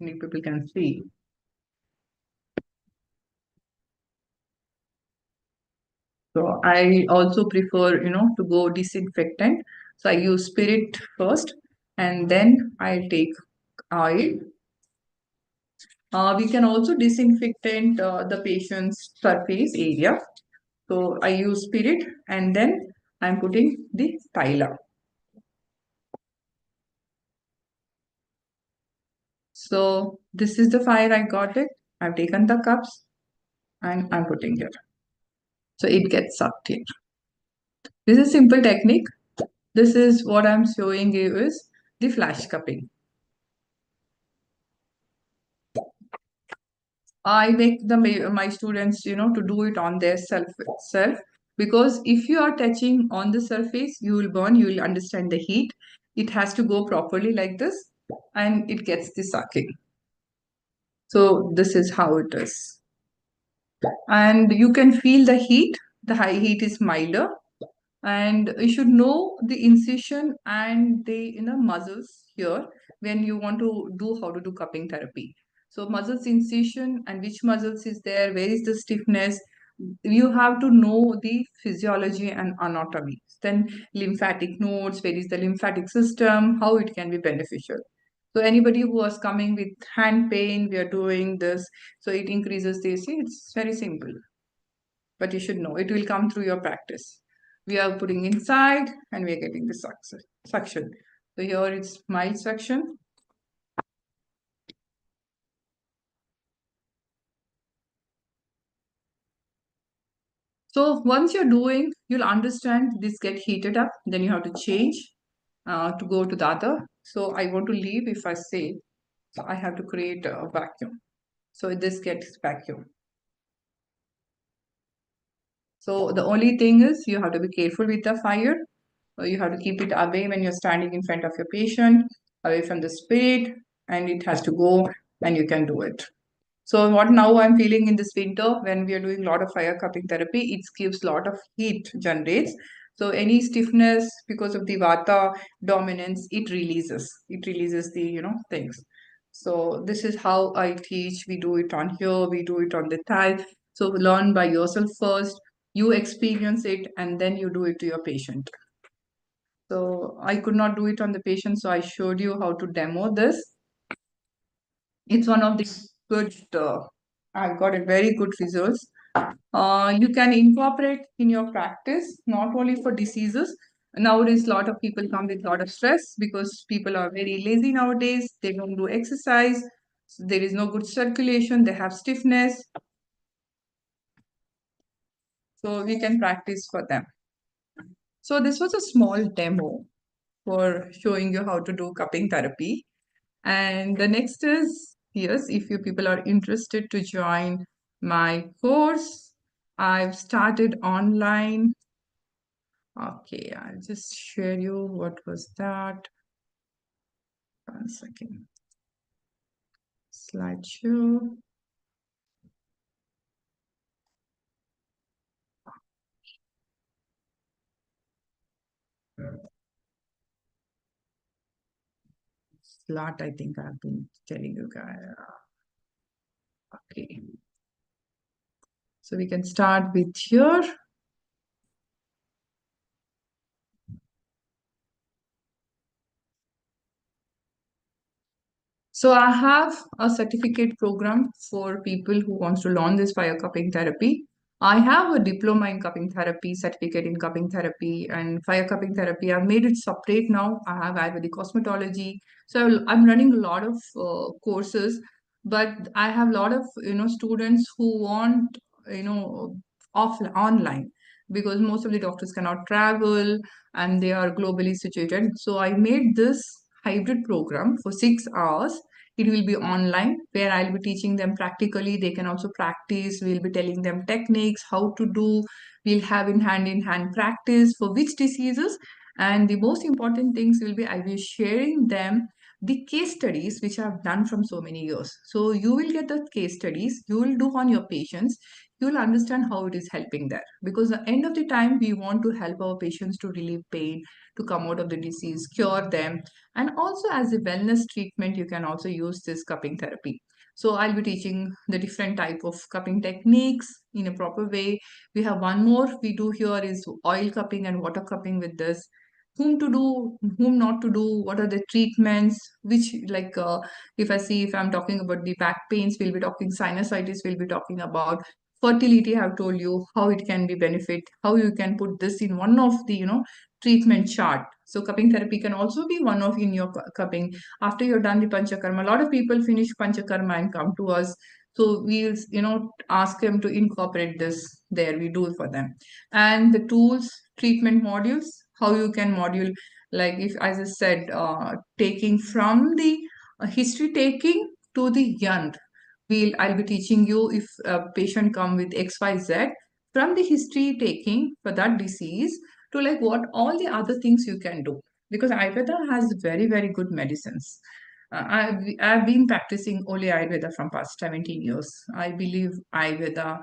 Many people can see. So I also prefer, to go disinfectant. So I use spirit first, and then I'll take oil. We can also disinfectant the patient's surface area. So I use spirit and then I'm putting the thyla. So this is the fire I got it. I've taken the cups and I'm putting here. So it gets sucked here. This is simple technique. This is what I'm showing you is the flash cupping. I make my students, to do it on their self, because if you are touching on the surface, you will burn. You will understand the heat. It has to go properly like this, and it gets the sucking. So this is how it is, and you can feel the heat. The high heat is milder, and you should know the incision and the muscles here when you want to do how to do cupping therapy. So muscles incision and which muscles is there, where is the stiffness, you have to know the physiology and anatomy. Then lymphatic nodes, where is the lymphatic system, how it can be beneficial. So anybody who was coming with hand pain, we are doing this, so it increases the, see, it's very simple, but you should know it will come through your practice. We are putting inside and we are getting the suction. So here it's mild suction. So once you're doing, you'll understand this get heated up, then you have to change to go to the other. So I want to leave if I say, so I have to create a vacuum. So this gets vacuum. So the only thing is you have to be careful with the fire. You have to keep it away when you're standing in front of your patient, away from the spirit, and it has to go and you can do it. So what now I'm feeling in this winter when we are doing a lot of fire cupping therapy, it gives a lot of heat generates. So any stiffness because of the vata dominance, it releases. It releases the things. So this is how I teach. We do it on here, we do it on the thigh. So learn by yourself first. You experience it and then you do it to your patient. So I could not do it on the patient, so I showed you how to demo this. It's one of the good, I've got a very good results. You can incorporate in your practice, not only for diseases. Nowadays, a lot of people come with a lot of stress because people are very lazy nowadays. They don't do exercise. There is no good circulation. They have stiffness. So we can practice for them. So this was a small demo for showing you how to do cupping therapy. And the next is, yes, if you people are interested to join my course, I've started online. Okay, I'll just share you what was that. 1 second. Slideshow. Slot, I think I've been telling you guys. Okay. So we can start with here. So I have a certificate program for people who wants to learn this fire cupping therapy. I have a diploma in cupping therapy, certificate in cupping therapy, and fire cupping therapy. I've made it separate now. I have Ayurvedic cosmetology. So I'm running a lot of courses, but I have a lot of students who want off online because most of the doctors cannot travel and they are globally situated. So I made this hybrid program for 6 hours. It will be online where I'll be teaching them practically. They can also practice. We'll be telling them techniques, how to do. We'll have in hand practice for which diseases. And the most important things will be I'll be sharing them the case studies which I've done from so many years. So you will get the case studies, you will do on your patients, you will understand how it is helping there. Because at the end of the time, we want to help our patients to relieve pain, to come out of the disease, cure them, and also as a wellness treatment, you can also use this cupping therapy. So I'll be teaching the different type of cupping techniques in a proper way. We have one more we do here is oil cupping and water cupping with this. whom to do, whom not to do, what are the treatments, which if I'm talking about the back pains, we'll be talking sinusitis, we'll be talking about fertility. I've told you how it can be benefit, how you can put this in one of the treatment chart. So cupping therapy can also be one of in your cupping. After you're done the panchakarma, a lot of people finish panchakarma and come to us, so we'll ask them to incorporate this there, we do it for them. And the tools, treatment modules, how you can module, like if, as I said, taking from the history taking to the end. I'll be teaching you if a patient come with XYZ, from the history taking for that disease to like what all the other things you can do. Because Ayurveda has very, very good medicines. I've been practicing only Ayurveda from past 17 years. I believe Ayurveda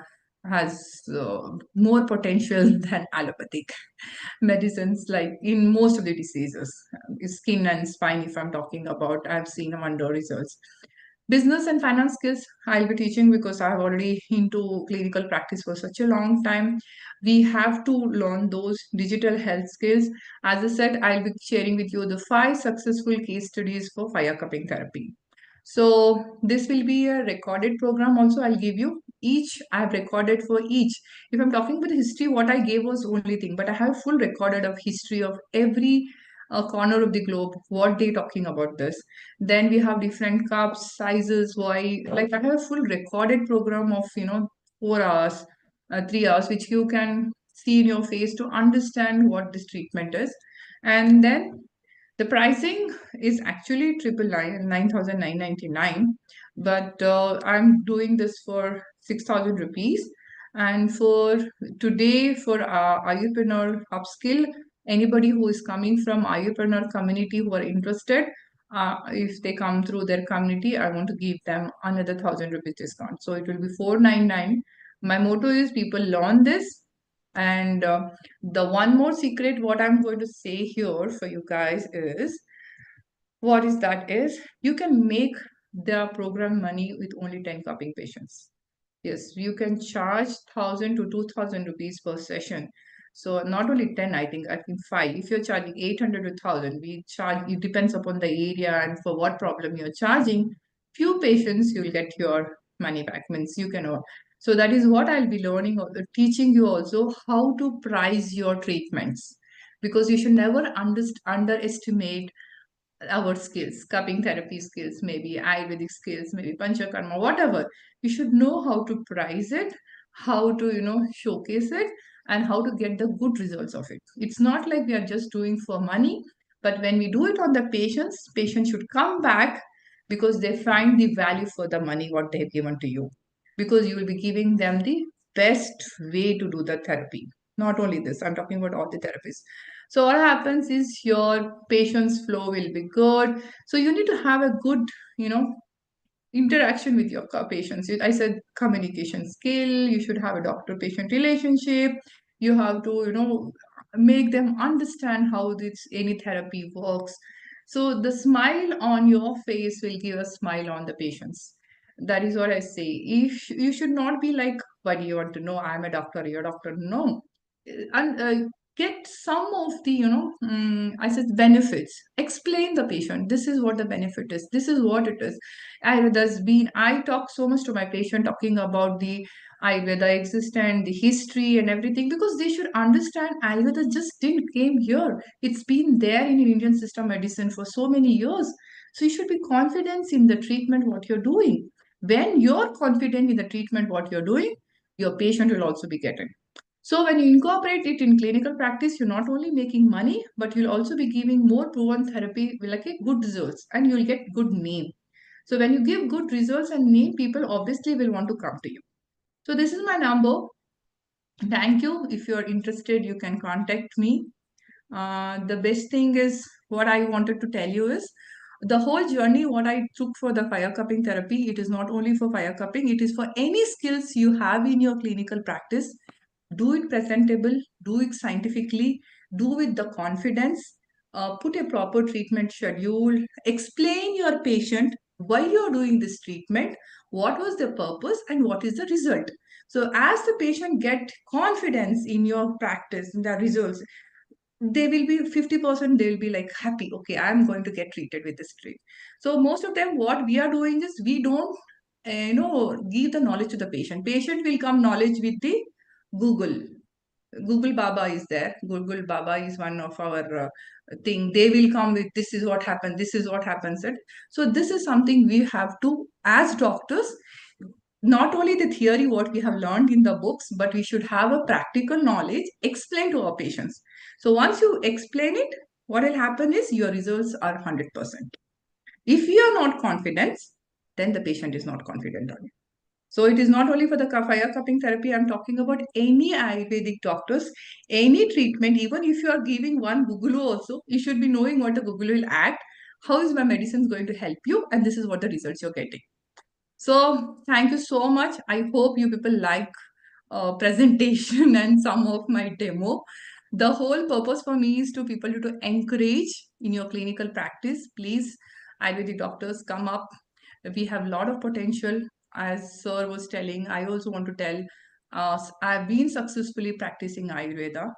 has more potential than allopathic medicines, like in most of the diseases. Skin and spine, if I'm talking about, I've seen wonder results. Business and finance skills, I'll be teaching because I've already into clinical practice for such a long time. We have to learn those digital health skills. As I said, I'll be sharing with you the 5 successful case studies for fire cupping therapy. So this will be a recorded program also. I'll give you each. I've recorded for each. If I'm talking about history, what I gave was only thing, but I have full recorded of history of every corner of the globe, what they talking about this. Then we have different cups, sizes, why, like I have a full recorded program of 4 hours, 3 hours, which you can see in your face to understand what this treatment is. And then the pricing is actually 999, but I'm doing this for 6,000 rupees. And for today, for Ayurpreneur upskill, anybody who is coming from Ayurpreneur community who are interested, if they come through their community, I want to give them another 1,000 rupees discount. So it will be 499. My motto is people learn this. And the one more secret, what I'm going to say here for you guys is, what is that is, you can make the program money with only 10 cupping patients. Yes, you can charge 1,000 to 2,000 rupees per session. So not only 10, I think 5. If you're charging 800 to 1,000, we charge, it depends upon the area and for what problem you're charging. Few patients, you'll get your money back, means you can earn. So that is what I'll be learning, teaching you also how to price your treatments. Because you should never underestimate our skills, cupping therapy skills, maybe Ayurvedic skills, maybe Panchakarma, whatever. You should know how to price it, how to, showcase it, and how to get the good results of it. It's not like we are just doing for money, but when we do it on the patients should come back because they find the value for the money what they have given to you. Because you will be giving them the best way to do the therapy. Not only this, I'm talking about all the therapies. So what happens is your patient's flow will be good. So you need to have a good, you know, interaction with your patients. I said communication skill, you should have a doctor-patient relationship. You have to, make them understand how this any therapy works. So the smile on your face will give a smile on the patients. That is what I say. If you should not be like, why do you want to know? I'm a doctor, you're a doctor. No. And get some of the, I said benefits. Explain the patient. This is what the benefit is. This is what it is. I talk so much to my patient talking about the Ayurveda existence, the history and everything, because they should understand Ayurveda just didn't came here. It's been there in Indian system medicine for so many years. So you should be confident in the treatment, what you're doing. When you're confident in the treatment, what you're doing, your patient will also be getting. So when you incorporate it in clinical practice, you're not only making money, but you'll also be giving more proven therapy, like a good results, and you'll get good name. So when you give good results and name, people obviously will want to come to you. So this is my number. Thank you. If you're interested, you can contact me. The best thing is what I wanted to tell you is the whole journey, what I took for the fire cupping therapy, it is not only for fire cupping, it is for any skills you have in your clinical practice. Do it presentable, do it scientifically, do with the confidence, put a proper treatment schedule, explain your patient why you're doing this treatment, what was the purpose and what is the result. So as the patient get confidence in your practice, in the results, they will be 50%, they'll be like happy, okay, I'm going to get treated with this treat. So most of them, what we are doing is we don't give the knowledge to the patient. Patient will come knowledge with the Google. Google Baba is there. Google Baba is one of our thing. They will come with, this is what happened, this is what happens. So this is something we have to, as doctors, not only the theory what we have learned in the books, but we should have a practical knowledge explained to our patients. So once you explain it, what will happen is your results are 100%. If you are not confident, then the patient is not confident on you. So it is not only for the fire cupping therapy. I'm talking about any Ayurvedic doctors, any treatment. Even if you are giving one Gugulu also, you should be knowing what the Gugulu will act. How is my medicine going to help you? And this is what the results you're getting. So thank you so much. I hope you people like presentation and some of my demo. The whole purpose for me is to people to encourage in your clinical practice. Please, Ayurvedic doctors, come up. We have a lot of potential. As Sir was telling, I also want to tell us, I've been successfully practicing Ayurveda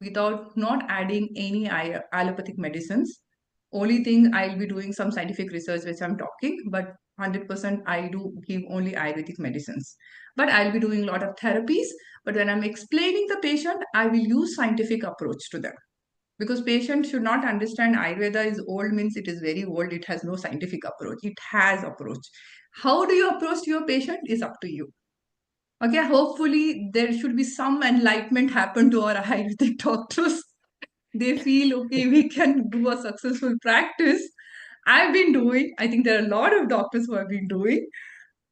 without not adding any allopathic medicines. Only thing I'll be doing some scientific research which I'm talking, but 100% I do give only Ayurvedic medicines. But I'll be doing a lot of therapies. But when I'm explaining the patient, I will use scientific approach to them. Because patient should not understand Ayurveda is old means it is very old. It has no scientific approach. It has approach. How do you approach your patient is up to you. Okay, hopefully there should be some enlightenment happen to our Ayurvedic doctors. They feel, okay, we can do a successful practice. I've been doing, I think there are a lot of doctors who have been doing.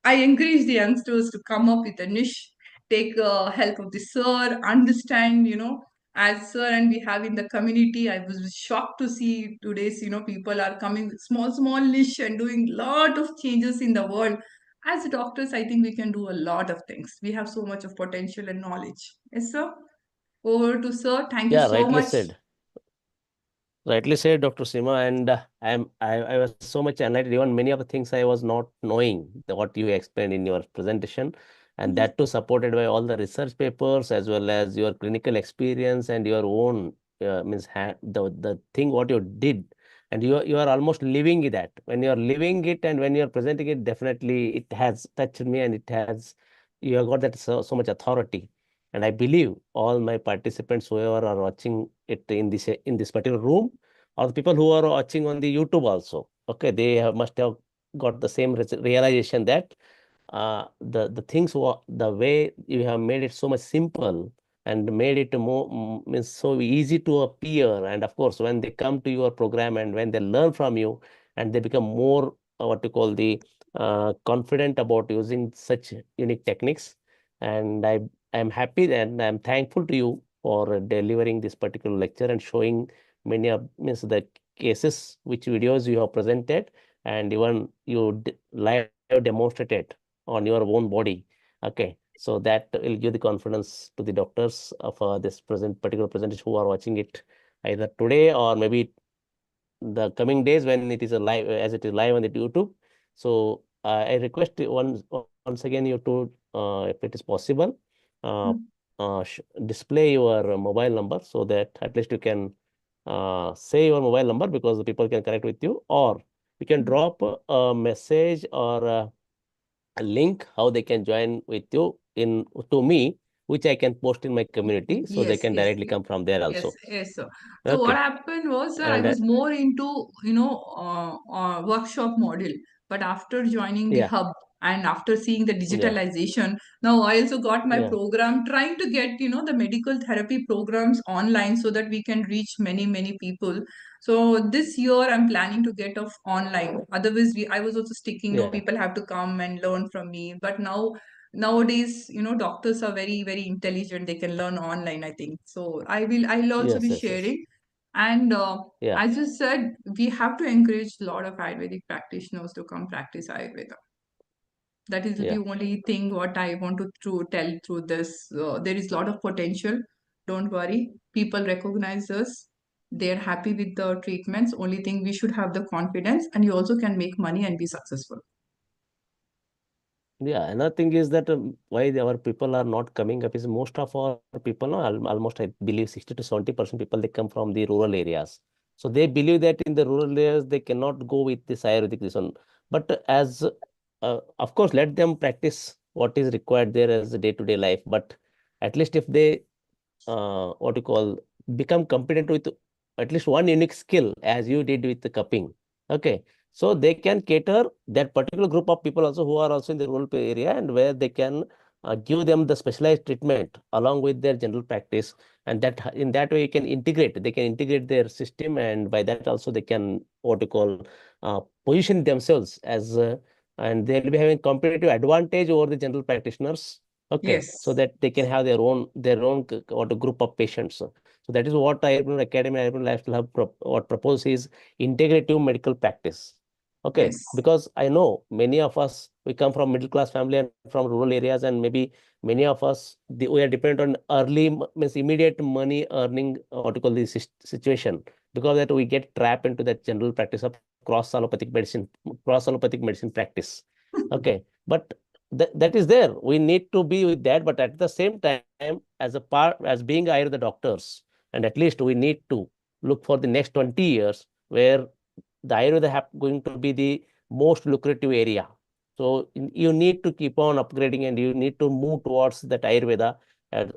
I encourage the youngsters to come up with a niche, take help of the sir, understand, as sir and we have in the community. I was shocked to see today's, people are coming with small, small niche and doing lot of changes in the world. As doctors, I think we can do a lot of things. We have so much of potential and knowledge. Yes, sir. Over to sir. Thank you Yeah, so rightly much. said. Rightly said, Dr. Sima, and I was so much enlightened. Even many of the things I was not knowing what you explained in your presentation, and Mhm. that too supported by all the research papers as well as your clinical experience and your own means the thing what you did, and you are almost living that. When you are living it and when you are presenting it, definitely it has touched me, and it has you have got that so much authority. And I believe all my participants, whoever are watching it in this particular room, or the people who are watching on the YouTube also, okay, they must have got the same realization that the things the way you have made it so much simple and made it more means so easy to appear. And of course, when they come to your program and when they learn from you and they become more what you call the confident about using such unique techniques. And I'm happy and I'm thankful to you for delivering this particular lecture and showing many of means the cases which videos you have presented, and even you live demonstrated on your own body. Okay, so that will give the confidence to the doctors of this present particular presentation who are watching it either today or maybe the coming days when it is a live as it is live on the YouTube. So I request you once again you to if it is possible uh, display your mobile number so that at least you can say your mobile number because the people can connect with you, or you can drop a message or a link how they can join with you in to me, which I can post in my community so they Yes, can yes, directly come from there yes, also. yes, sir. So what Okay. happened was I And was more into, workshop model. But after joining the yeah, hub and after seeing the yeah, digitalization, now I also got my yeah, program trying to get, the medical therapy programs online so that we can reach many, many people. So this year I'm planning to get off online. Otherwise, I was also sticking, no, yeah, people have to come and learn from me. But now nowadays doctors are very very intelligent, they can learn online, I think. So I'll also be yes, yes, yes, sharing. And yeah, as you said, we have to encourage a lot of Ayurvedic practitioners to come practice Ayurveda. That is the yeah, only thing what I want to tell through this. There is a lot of potential. Don't worry, people recognize us, they're happy with the treatments. Only thing, we should have the confidence, and you also can make money and be successful. Yeah, another thing is that our people are not coming up is most of our people, no, almost I believe 60 to 70% people, they come from the rural areas. So they believe that in the rural areas they cannot go with this Ayurvedic this one. But as of course, let them practice what is required there as a day-to-day life. But at least if they what you call become competent with at least one unique skill as you did with the cupping, okay, so they can cater that particular group of people also who are also in the rural area, and where they can give them the specialized treatment along with their general practice, and that in that way you can integrate, they can integrate their system, and by that also they can what you call position themselves as and they'll be having competitive advantage over the general practitioners. Okay, so Yes, that they can have their own what a group of patients. So that is what Ayurpreneur Academy, Ayurpreneur Lifestyle Hub what propose is integrative medical practice. Okay, yes, because I know many of us we come from middle class family and from rural areas, and maybe many of us we are dependent on early means immediate money earning what you call this situation. Because that we get trapped into that general practice of cross allopathic medicine practice. Okay, but that is there. We need to be with that, but at the same time, as a part, as being Ayurveda doctors, and at least we need to look for the next 20 years where the Ayurveda going to be the most lucrative area. So you need to keep on upgrading and you need to move towards that Ayurveda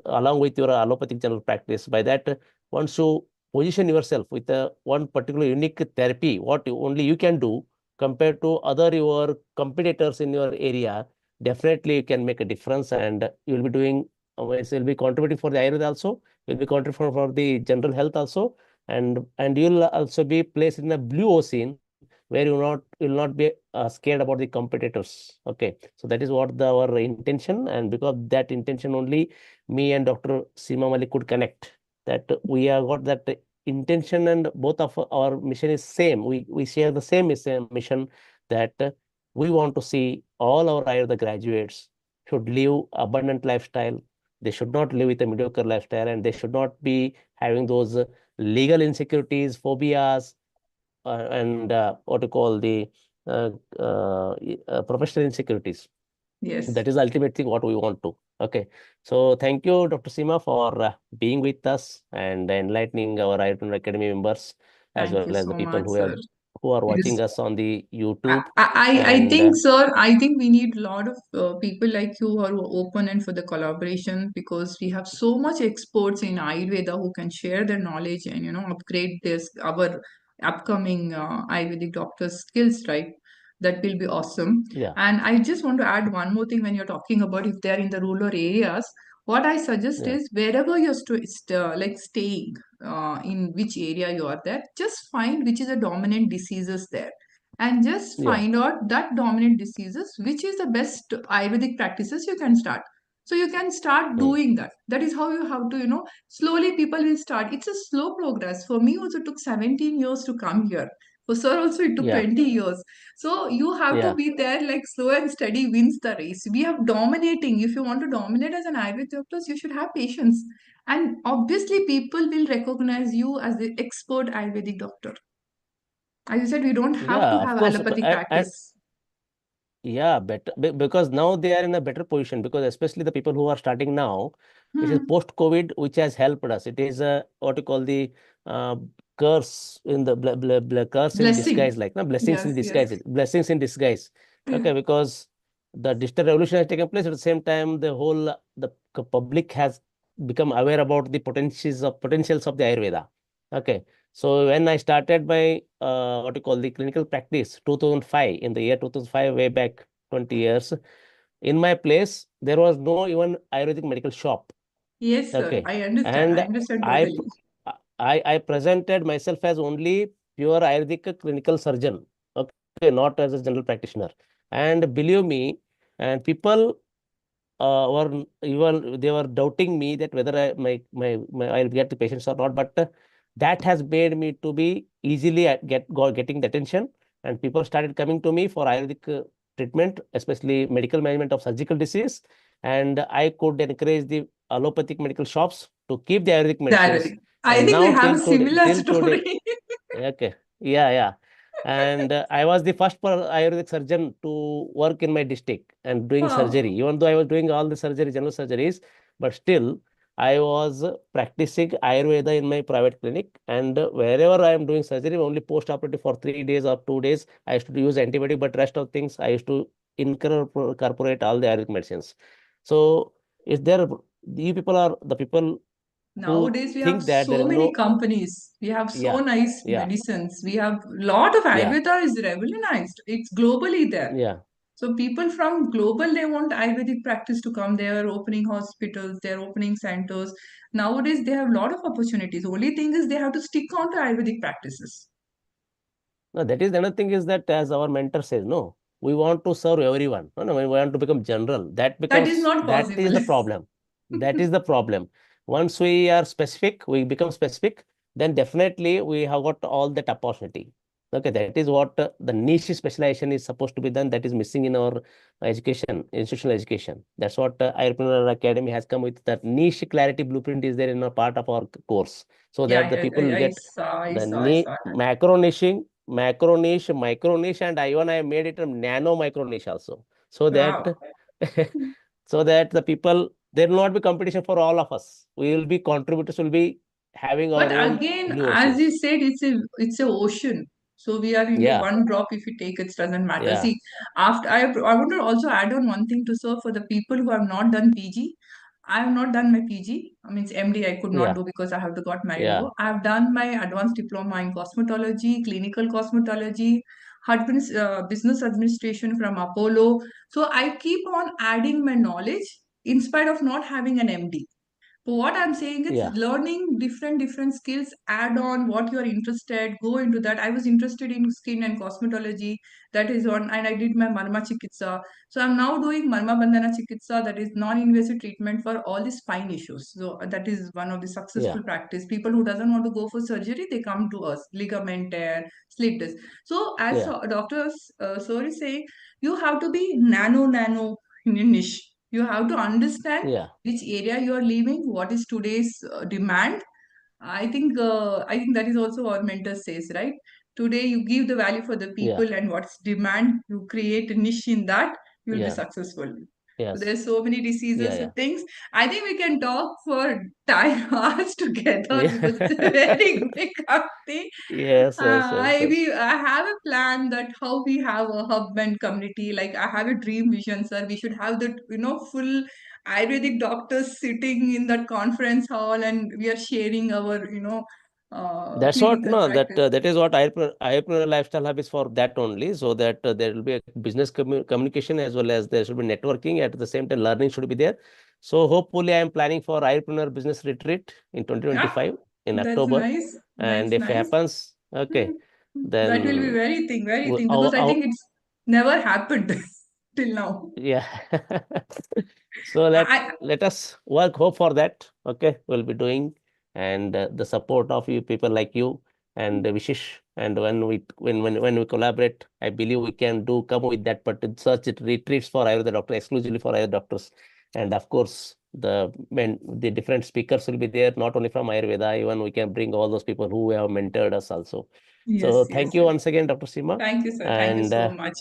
along with your allopathic general practice. By that, once you position yourself with one particular unique therapy, what only you can do compared to other your competitors in your area, definitely you can make a difference, and you'll be doing, you'll be contributing for the Ayurveda also, you'll be contributing for the general health also, and you'll also be placed in a blue ocean where you'll not be scared about the competitors. Okay, so that is what our intention, and because that intention only me and Dr. Seema Malik could connect, that we have got that intention, and both of our mission is same. We share the same mission, that we want to see all our Ayurveda graduates should live abundant lifestyle. They should not live with a mediocre lifestyle, and they should not be having those legal insecurities, phobias, and what to call the uh, professional insecurities. yes. That is the ultimate thing what we want to. Okay. So thank you, Dr. Seema, for being with us and enlightening our Ayurveda Academy members, as Thank well you as the so people much, who sir. have who are It watching is us on the I, YouTube. I And think, sir, I think we need a lot of people like you who are open and for the collaboration, because we have so much experts in Ayurveda who can share their knowledge and, upgrade this, our upcoming Ayurvedic doctors' skills, right? That will be awesome. yeah, And I just want to add one more thing when you're talking about if they're in the rural areas. What I suggest yeah, is wherever you're like staying, in which area you are there, just find which is the dominant diseases there and just yeah, find out that dominant diseases which is the best ayurvedic practices you can start, so you can start mm, doing that. That is how you have to, slowly people will start. It's a slow progress. For me also took 17 years to come here. For sir also it took yeah, 20 years. So you have to yeah, be there, like slow and steady wins the race. We have dominating. If you want to dominate as an ayurvedic doctor, you should have patience, and obviously people will recognize you as the expert ayurvedic doctor. As you said, we don't have to yeah. Of have course, allopathic and practice. yeah, better because now they are in a better position, because especially the people who are starting now, it is Hmm. post-COVID which has helped us. It is a what you call the uh, curse in the curse in Blessing. disguise, like no blessings Yes, in yes. disguise, blessings in disguise. Yeah. Okay, because the digital revolution has taken place at the same time, the whole public has become aware about the potentials of the Ayurveda. Okay, so when I started my what you call the clinical practice 2005, in the year 2005, way back 20 years, in my place there was no even Ayurvedic medical shop. Yes, sir. Okay, I understand. I and understand I totally. p- I presented myself as only pure Ayurvedic clinical surgeon. Okay, not as a general practitioner. And believe me, and people were even they were doubting me that whether I'll get the patients or not. But that has made me to be easily getting the attention, and people started coming to me for Ayurvedic treatment, especially medical management of surgical disease. And I could encourage the allopathic medical shops to keep the Ayurvedic medicines. Ayurvedic. I And think we now have a till today, similar story. okay, yeah, yeah. And I was the first Ayurvedic surgeon to work in my district and doing surgery. Wow. Even though I was doing all the surgery, general surgeries, but still I was practicing Ayurveda in my private clinic. And wherever I am doing surgery, only post-operative for 3 days or 2 days, I used to use antibiotic, but rest of things I used to incorporate all the Ayurvedic medicines. So is there, you people are the people who Nowadays, we have think that there so is many no, companies. We have so yeah, nice yeah, medicines. We have lot of yeah, Ayurveda is revolutionized. It's globally there. yeah. So people from global, they want Ayurvedic practice to come. They are opening hospitals, they're opening centers. Nowadays, they have a lot of opportunities. Only thing is they have to stick on to Ayurvedic practices. No, that is another thing is that as our mentor says, no, we want to serve everyone. No, no, we want to become general. That is not That is possible. the problem. That is the problem. Once we are specific, we become specific, then definitely we have got all that opportunity. Okay, that is what the niche specialization is supposed to be done. That is missing in our education, institutional education. That's what Ayurpreneur Academy has come with. That niche clarity blueprint is there in a part of our course, so Yeah, that the people will I get saw, I the saw, I saw that. macro niche, micro niche, and even I made it a nano micro niche also. So that Wow. so that the people, there will not be competition for all of us. We will be contributors, will be having But our own again, as you universes. said, it's a ocean. So we are into Yeah, one drop. If you take it, doesn't matter. yeah, See, after I want to also add on one thing to serve for the people who have not done PG. I have not done my PG. I mean, MD I could not yeah, do because I have to got married yeah, over. I have done my advanced diploma in cosmetology, clinical cosmetology, business administration from Apollo. So I keep on adding my knowledge in spite of not having an MD. So what I'm saying is yeah, learning different skills, add on what you're interested, go into that. I was interested in skin and cosmetology, that is on, and I did my Marma Chikitsa. So I'm now doing Marma Bandhana Chikitsa, that is non-invasive treatment for all the spine issues. So that is one of the yeah, successful practice. People who doesn't want to go for surgery, they come to us, ligament tear, slip disc. So as yeah, Dr. Sir is saying, you have to be nano in a niche. You have to understand yeah, which area you are leaving, what is today's demand. I think that is also what mentor says, right? Today you give the value for the yeah, people and what's demand, you create a niche in that, you will be yeah, successful. So yes, there's so many yeah, diseases yeah, and things. I think we can talk for time hours together yeah, because it's a very big thing. yes, yes, yes, yes. I have a plan that how we have a hub and community. Like I have a dream vision, sir. We should have that, full Ayurvedic doctors sitting in that conference hall, and we are sharing our, That's what, clinical no, practice. that is what Ayurpreneur Lifestyle Hub is for, that only, so that there will be a business communication, as well as there should be networking. At the same time, learning should be there. So hopefully, I am planning for Ayurpreneur Business Retreat in Yeah, 2025 in that's October. nice, And nice, if it nice. happens, okay, That will be then very thing because I our think it's never happened till now. yeah. So I let us work, hope for that. Okay, we'll be doing, and the support of you people like you and Vishish. And when we collaborate, I believe we can do come with that. But such retreats for Ayurveda doctor, exclusively for Ayurveda doctors, and of course the different speakers will be there, not only from Ayurveda. Even we can bring all those people who have mentored us also. So Yes, thank yes, you yes. once again, Dr. Sima, Thank you, sir. Thank you and so much.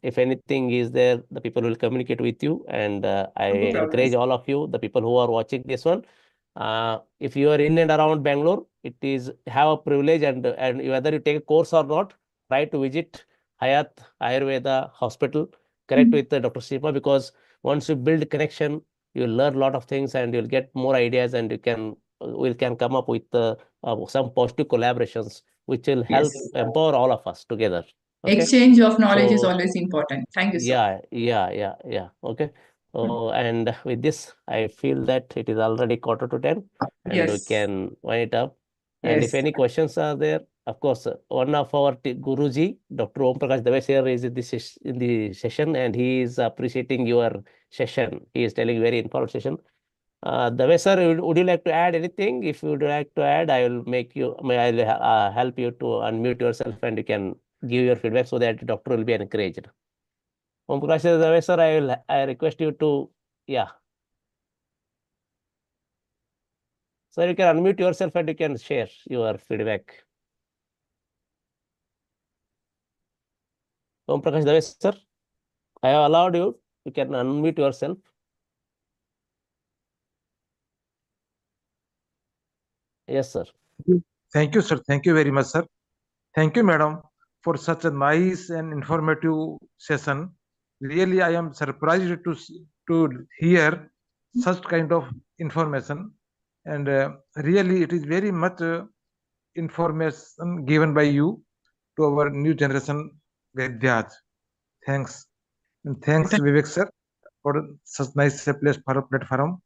if anything is there, the people will communicate with you. And I No encourage problems. all of you, the people who are watching this one, if you are in and around Bangalore, it is have a privilege, and whether you take a course or not, try to visit Hayat Ayurveda Hospital, connect with Dr. Seema, because once you build connection, you'll learn a lot of things, and you'll get more ideas, and you can we can come up with some positive collaborations which will Yes. help empower all of us together. Okay. Exchange of knowledge is So always important. Thank you, sir. yeah. Okay. Oh, and with this, I feel that it is already quarter to 10, and we Yes. can wind it up. And if Yes. any questions are there, of course, one of our Guruji, Dr. Om Prakash Dave here, is in in the session, and he is appreciating your session. He is telling very informative session. Dave sir, would you like to add anything? If you would like to add, I will I'll help you to unmute yourself, and you can give your feedback so that the doctor will be encouraged. Om Prakash Dave sir, I request you to, yeah. So you can unmute yourself and you can share your feedback. Om Prakash Dave, sir, I have allowed you. You can unmute yourself. Yes, sir. Thank you, sir. Thank you very much, sir. Thank you, madam, for such a nice and informative session. Really, I am surprised to hear such kind of information, and really, it is very much information given by you to our new generation Vidyas. Thanks, and thanks, Vivek sir, for such nice place for a platform.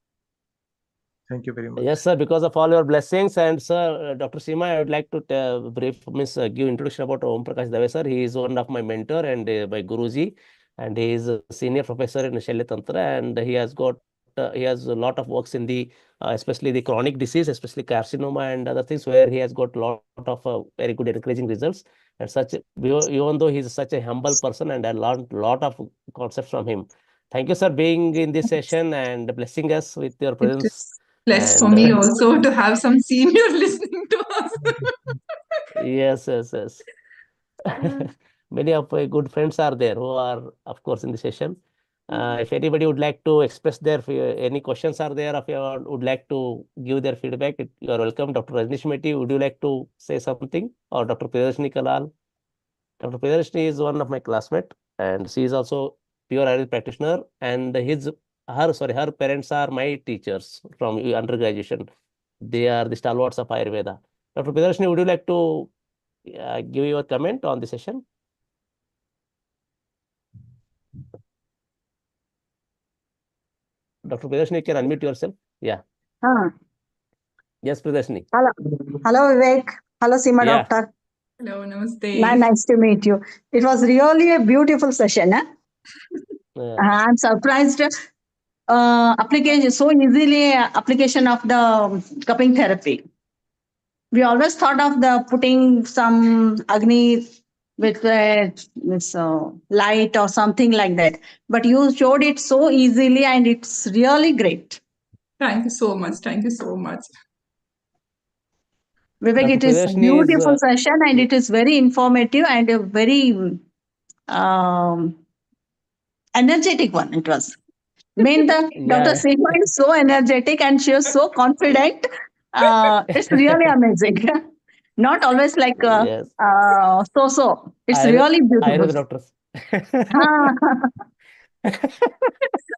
Thank you very much. Yes, sir. Because of all your blessings, and sir, Dr. Seema, I would like to give introduction about Om Prakash Dave, sir. He is one of my mentor and my Guruji, and he is a senior professor in Shalya Tantra, and he has a lot of works in the especially the chronic disease, especially carcinoma and other things, where he has got a lot of very good encouraging results. And such, even though he is such a humble person, and I learned a lot of concepts from him. Thank you, sir, being in this session and blessing us with your It presence. is blessed for And me also to have some senior listening to us. yes, yes, yes. Many of my good friends are there who are, of course, in the session. If anybody would like to express any questions are there, if you would like to give their feedback, you are welcome. Dr. Rajnish Meti, would you like to say something? Or Dr. Priyadarshini Kalal? Dr. Priyadarshini is one of my classmates, and she is also pure Ayurvedic practitioner. And her parents are my teachers from undergraduation. They are the stalwarts of Ayurveda. Dr. Priyadarshini, would you like to give your comment on the session? Dr. Priyadarshini, you can unmute yourself. Yeah. Yes, Priyadarshini. Hello, hello Vivek. Hello, Seema Yeah. doctor. Hello, namaste. Nice to meet you. It was really a beautiful session. I'm surprised. Application so easily application of the cupping therapy. We always thought of the putting some agni with this light or something like that, but you showed it so easily, and it's really great. Thank you so much. Thank you so much. Vivek, Dr. it is Priyadarshini is beautiful session, and it is very informative and a very energetic one. It was. Main the Dr. yeah. Seema is so energetic and she was so confident. It's really amazing. Not always like Yes. so. It's really beautiful. Ayurveda doctors. Ah,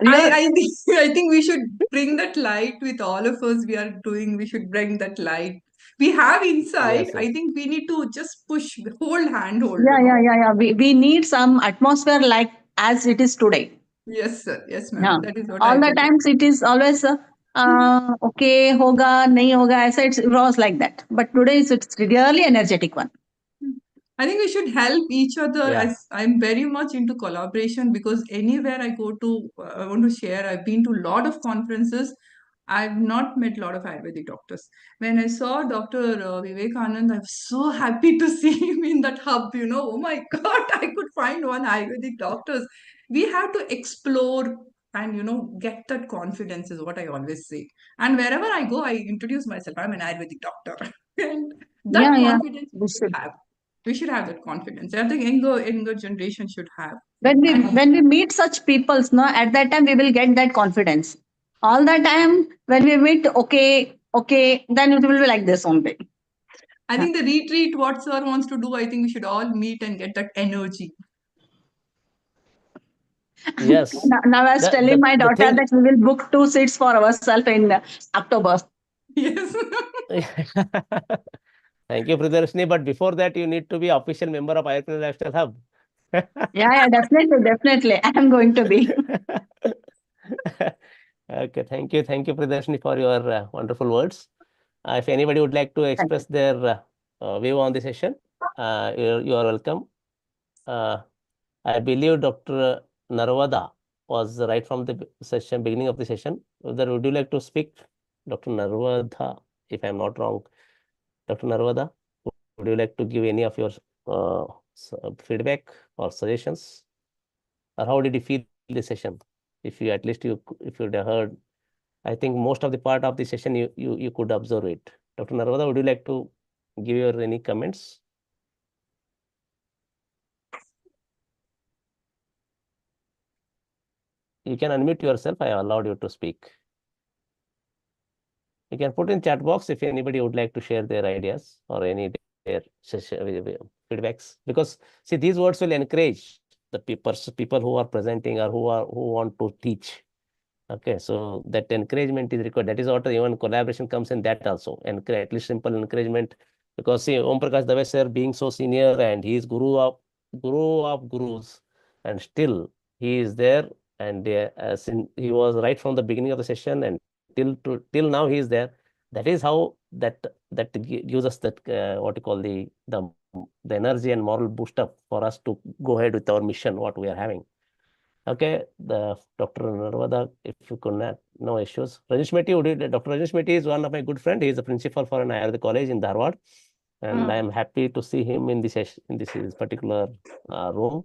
real, I think we should bring that light with all of us we are doing. We should bring that light. We have insight. Yes, I yes. think we need to just push, handhold, yeah. We need some atmosphere like as it is today. Yes, sir. Yes, Yeah. ma'am. That is what I All the believe. times it is always okay, hoga, nahi hoga. I said it was like that. But today it's really energetic one. I think we should help each other. Yeah. As I'm very much into collaboration because anywhere I go to, I want to share. I've been to a lot of conferences. I've not met a lot of Ayurvedic doctors. When I saw Dr. Vivekanand, I was so happy to see him in that hub. Oh my God, I could find one Ayurvedic doctors. We have to explore and get that confidence is what I always say. And wherever I go, I introduce myself. I'm an Ayurvedic doctor, and that Yeah. confidence We should. we should have that confidence. I think younger generation should have. When we meet such peoples, no, at that time we will get that confidence. All the time when we meet, okay, then it will be like this only. I think the retreat, what sir wants to do, I think we should all meet and get that energy. Yes. Now I was telling my The daughter thing. that we will book 2 seats for ourselves in October. Yes. Thank you, Priyadarshini. But before that, you need to be official member of Ayurpreneur Lifestyle Hub. Yeah, definitely. I am going to be. Okay, thank you, Priyadarshini, for your wonderful words. If anybody would like to Thank you. express their view on the session, you are welcome. I believe Dr. Narvada was right from the session, beginning of the session. Whether would you like to speak, Dr. Narvada, if I'm not wrong? Dr. Narvada, would you like to give any of your feedback or suggestions? Or how did you feel the session? If you if you'd heard, I think most of the part of the session you could observe it. Dr. Narvada, would you like to give your any comments? You can unmute yourself. I allowed you to speak. You can put in chat box if anybody would like to share their ideas or any their feedbacks. Because see, these words will encourage the people who are presenting or who want to teach. Okay, so that encouragement is required. That is what even collaboration comes in that also. And at least simple encouragement. Because see, Om Prakash Dave sir being so senior and he is guru of gurus, and still he is there, and he was right from the beginning of the session and till now he is there. That is how gives us that what you call the energy and moral boost up for us to go ahead with our mission, what we are having. Okay, the Dr. Narvada, if you could not, no issues. Rajesh Meti, Dr. Rajesh Meti is one of my good friend. He is the principal for an Ayurveda college in Dharwad, and I am happy to see him in this particular room.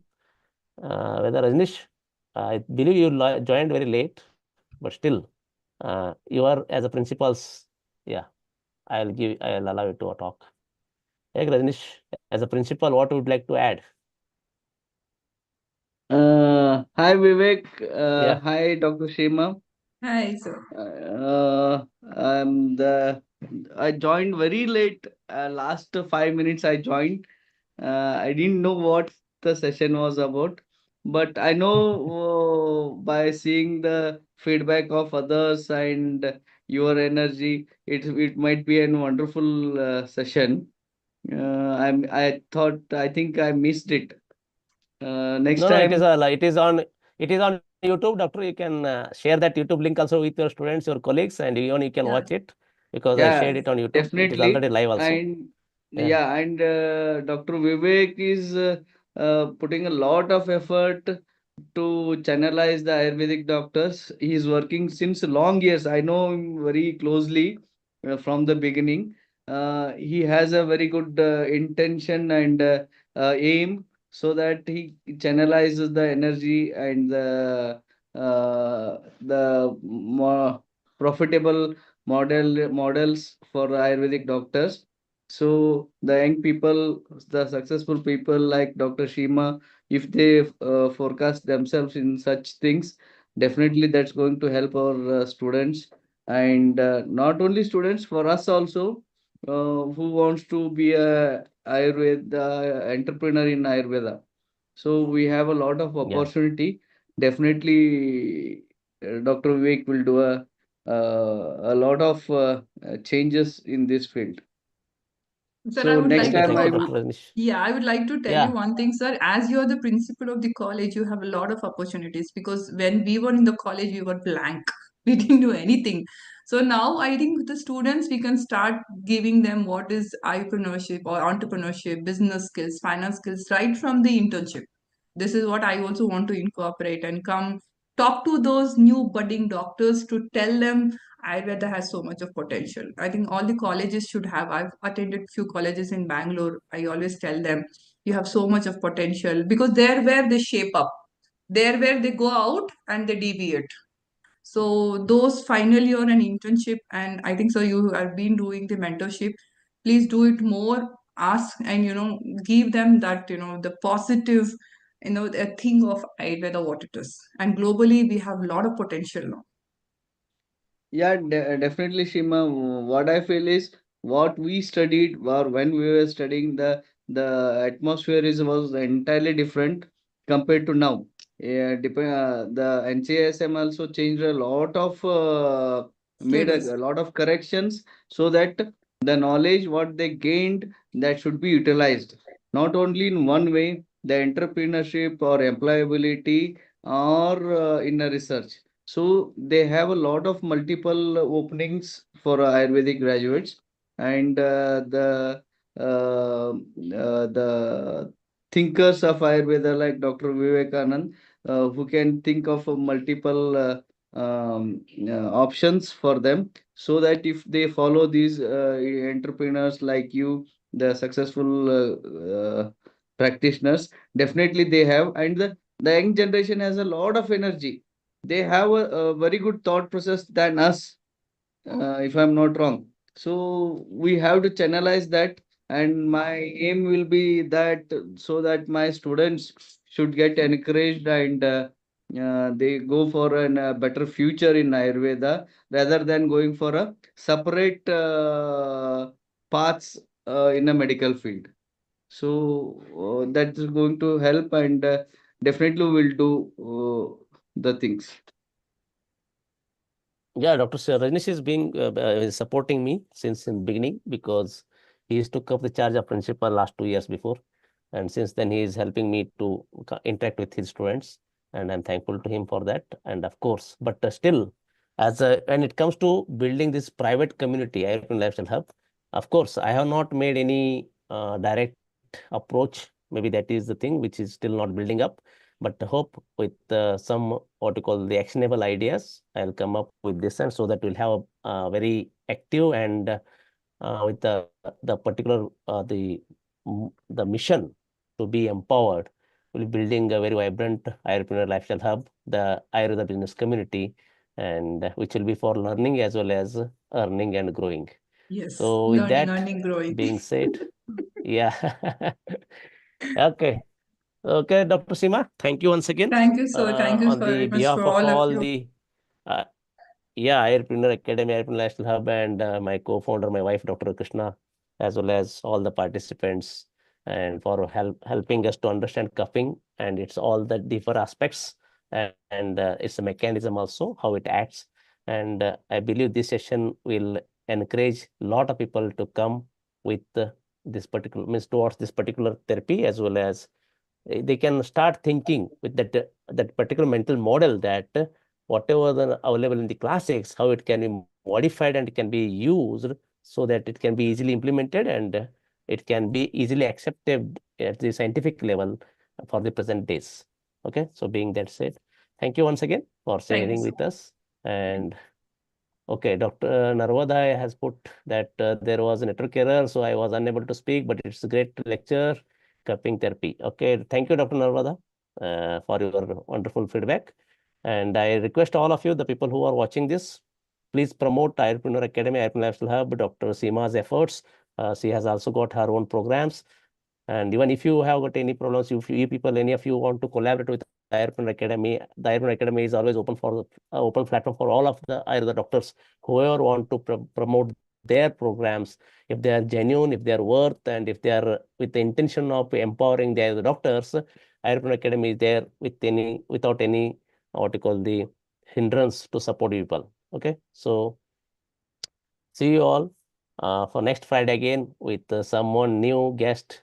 Whether Rajnish, I believe you joined very late, but still, you are as a principal's. Yeah, I'll allow you to talk. Hey, Rajnish, as a principal, what would you like to add? Hi Vivek, Yeah. hi Dr. Shema. Hi, sir. I joined very late. Last 5 minutes I joined. I didn't know what the session was about, but I know by seeing the feedback of others and your energy, it might be a wonderful session. I think I missed it. Next No, time. it is on YouTube, doctor. You can share that YouTube link also with your students, your colleagues, and even you can Yeah. watch it because I Yeah, shared it on YouTube. It is definitely. already live also. And Yeah, yeah, and Dr. Vivek is putting a lot of effort to channelize the Ayurvedic doctors. He is working since long years. I know him very closely from the beginning. He has a very good intention and aim so that he channelizes the energy and the more profitable models for Ayurvedic doctors. So the young people, the successful people like Dr. Shima, if they forecast themselves in such things, definitely that's going to help our students, and not only students, for us also, who wants to be a Ayurveda entrepreneur in Ayurveda. So we have a lot of yeah. opportunity. Definitely, Dr. Vivek will do a lot of changes in this field. Sir, I So would next like time Thank I you, to, will. Dr. Rajnish. yeah, I would like to tell you Yeah, one thing, sir. As you're the principal of the college, you have a lot of opportunities because when we were in the college, we were blank. We didn't do anything. So now I think with the students, we can start giving them what is entrepreneurship or entrepreneurship, business skills, finance skills, right from the internship. This is what I also want to incorporate and come talk to those new budding doctors to tell them Ayurveda has so much of potential. I think all the colleges should have. I've attended few colleges in Bangalore. I always tell them you have so much of potential because they're where they shape up. They're where they go out and they deviate. So those final year and internship, and I think so you have been doing the mentorship. Please do it more. Ask and give them that the positive a thing of Ayurveda what it is. And globally we have a lot of potential now. Yeah, definitely, Shima. What I feel is what we studied, or when we were studying, the atmosphere was entirely different compared to now. Yeah, the NCSM also changed a lot of made Syllabus. a lot of corrections so that the knowledge what they gained, that should be utilized not only in one way, the entrepreneurship or employability, or in a research. So they have a lot of multiple openings for Ayurvedic graduates, and the thinkers of Ayurveda like Dr. Vivekanand, who can think of multiple options for them, so that if they follow these entrepreneurs like you, the successful practitioners, definitely they have, and the young generation has a lot of energy. They have a very good thought process than us, if I'm not wrong. So we have to channelize that, and my aim will be that so that my students should get encouraged and they go for a better future in Ayurveda rather than going for a separate paths in a medical field. So that is going to help, and definitely will do the things. Yeah, Dr. Rajnish is being supporting me since in beginning, because he took up the charge of principal last 2 years before, and since then he is helping me to interact with his students, and I'm thankful to him for that. And of course, but still, when it comes to building this private community, Ayurveda Lifestyle Hub, of course, I have not made any direct approach. Maybe that is the thing which is still not building up, but hope with some what you call the actionable ideas, I'll come up with this, and so that we'll have a very active and with the particular the mission to be empowered. We'll be building a very vibrant Ayurpreneur lifestyle hub, the Ayurveda business community, and which will be for learning as well as earning and growing. Yes, So with learning, that earning, growing. being said, yeah. Okay. Okay, Dr. Seema, thank you once again. Thank you, sir. Thank you On the very much behalf for of all of all you. the uh, Ayurpreneur Academy, Ayurpreneur National Hub, and my co-founder, my wife, Dr. Krishna, as well as all the participants, and for helping us to understand cupping and its all the different aspects, and its a mechanism also, how it acts. And I believe this session will encourage a lot of people to come with this particular means towards this particular therapy, as well as they can start thinking with that particular mental model that whatever the available in the classics, how it can be modified and it can be used so that it can be easily implemented, and it can be easily accepted at the scientific level for the present days. Okay, so being that said, thank you once again for Thank you sharing so with us. And okay, Dr. Narvada has put that there was a network error, so I was unable to speak, but it's a great lecture, cupping therapy. Okay, thank you, Dr. Narvada, for your wonderful feedback. And I request all of you, the people who are watching this, please promote Ayurpreneur Academy, Ayurpreneur Lifestyle Hub, Dr. Seema's efforts. She has also got her own programs. And even if you have got any problems, if you people, any of you want to collaborate with Ayurpreneur Academy, the Ayurpreneur Academy is always open for open platform for all of the Ayurveda doctors, whoever want to promote their programs, if they are genuine, if they are worth, and if they are with the intention of empowering the Ayurveda doctors, Ayurpreneur Academy is there without any what you call the hindrance to support people. Okay, so see you all for next Friday again with someone new guest.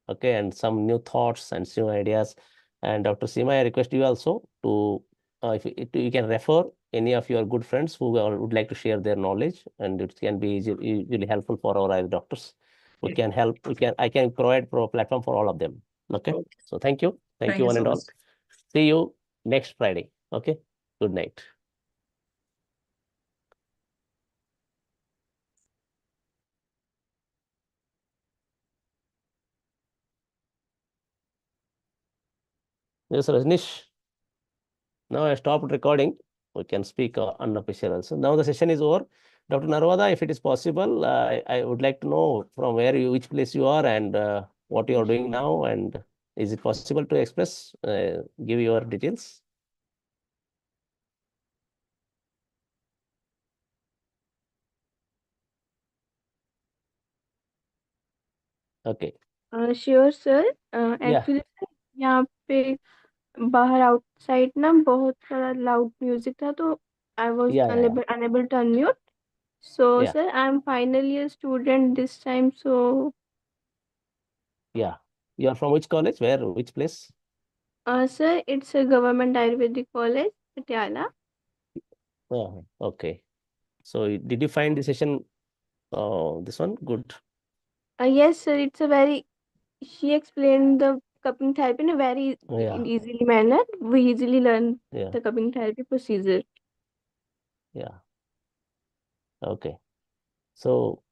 Okay, and some new thoughts and new ideas. And Dr. Seema, I request you also to, if you can refer any of your good friends who would like to share their knowledge, and it can be easily helpful for our eye doctors. We can help. I can provide platform for all of them. Okay. So thank you. Thank you one so and all. much. See you next Friday. Okay. Good night. Yes, Rajnish. Now I stopped recording. We can speak unofficial also. Now the session is over. Dr. Narvada, if it is possible, I would like to know from which place you are, and what you are doing now, and is it possible to express, give your details? Okay. Sure sir Yeah. Actually यहाँ पे बाहर outside ना बहुत सारा loud music था तो I was Yeah. unable to unmute so Yeah. sir I'm final year student this time so Yeah. You are from which college? Which place? sir it's a government Ayurvedic college Patiala. Oh, okay. So did you find the session, this one good? Yes sir it's a very she explained the cupping therapy in a very Yeah. easily manner we easily learn Yeah. the cupping therapy procedure. Yeah. Okay. So,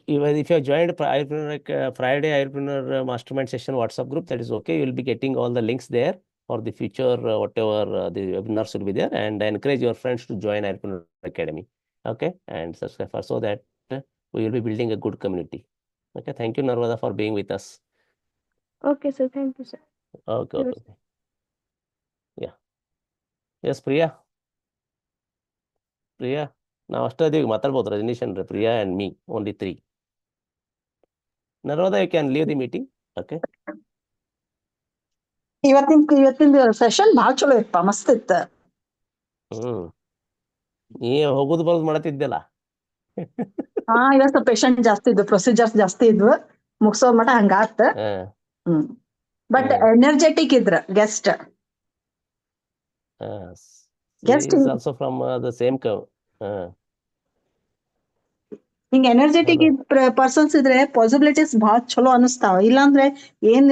even if you have joined Friday Ayurpreneur Mastermind Session WhatsApp group, that is okay. You'll be getting all the links there for the future, whatever the webinars will be there. And I encourage your friends to join Ayurpreneur Academy. Okay, and subscribe so that we will be building a good community. Okay, thank you, Narvada, for being with us. Okay sir, thank you sir. Okay, Sure. okay. Yeah. Yes Priya ನಾವು ಅಷ್ಟೇ ಅದೀವಿ ಮಾತಾಡ್ಬೋದು Rajneesh and Priya and me only 3. Narvada, you can leave the meeting. Okay. ಇವತ್ತಿನ session ಭಾಳ ಚಲೋ ಇತ್ತ, ಮಸ್ತ್ ಇತ್ತ. ನೀ ಹೋಗುದು ಬರೋದು ಮಾಡತ್ತಿದ್ದೆಲ್ಲ. ಇವತ್ತು ಪೇಷಂಟ್ ಜಾಸ್ತಿ ಇದ್ವು, ಪ್ರೊಸೀಜರ್ಸ್ ಜಾಸ್ತಿ ಇದ್ವು, ಮುಗಿಸೋ ಮಟ ಹಂಗಾತ. ಬಟ್ ಎನರ್ಜೆಟಿಕ್ ಇದ್ರ guest. Guest is also from the same curve. ಹಿಂಗ ಎನರ್ಜೆಟಿಕ್ ಪರ್ಸನ್ಸ್ ಇದ್ರೆ ಪಾಸಿಬಿಲಿಟೀಸ್ ಭಾಳ ಚಲೋ ಅನಿಸ್ತಾವ. ಇಲ್ಲಾಂದ್ರೆ ಏನ್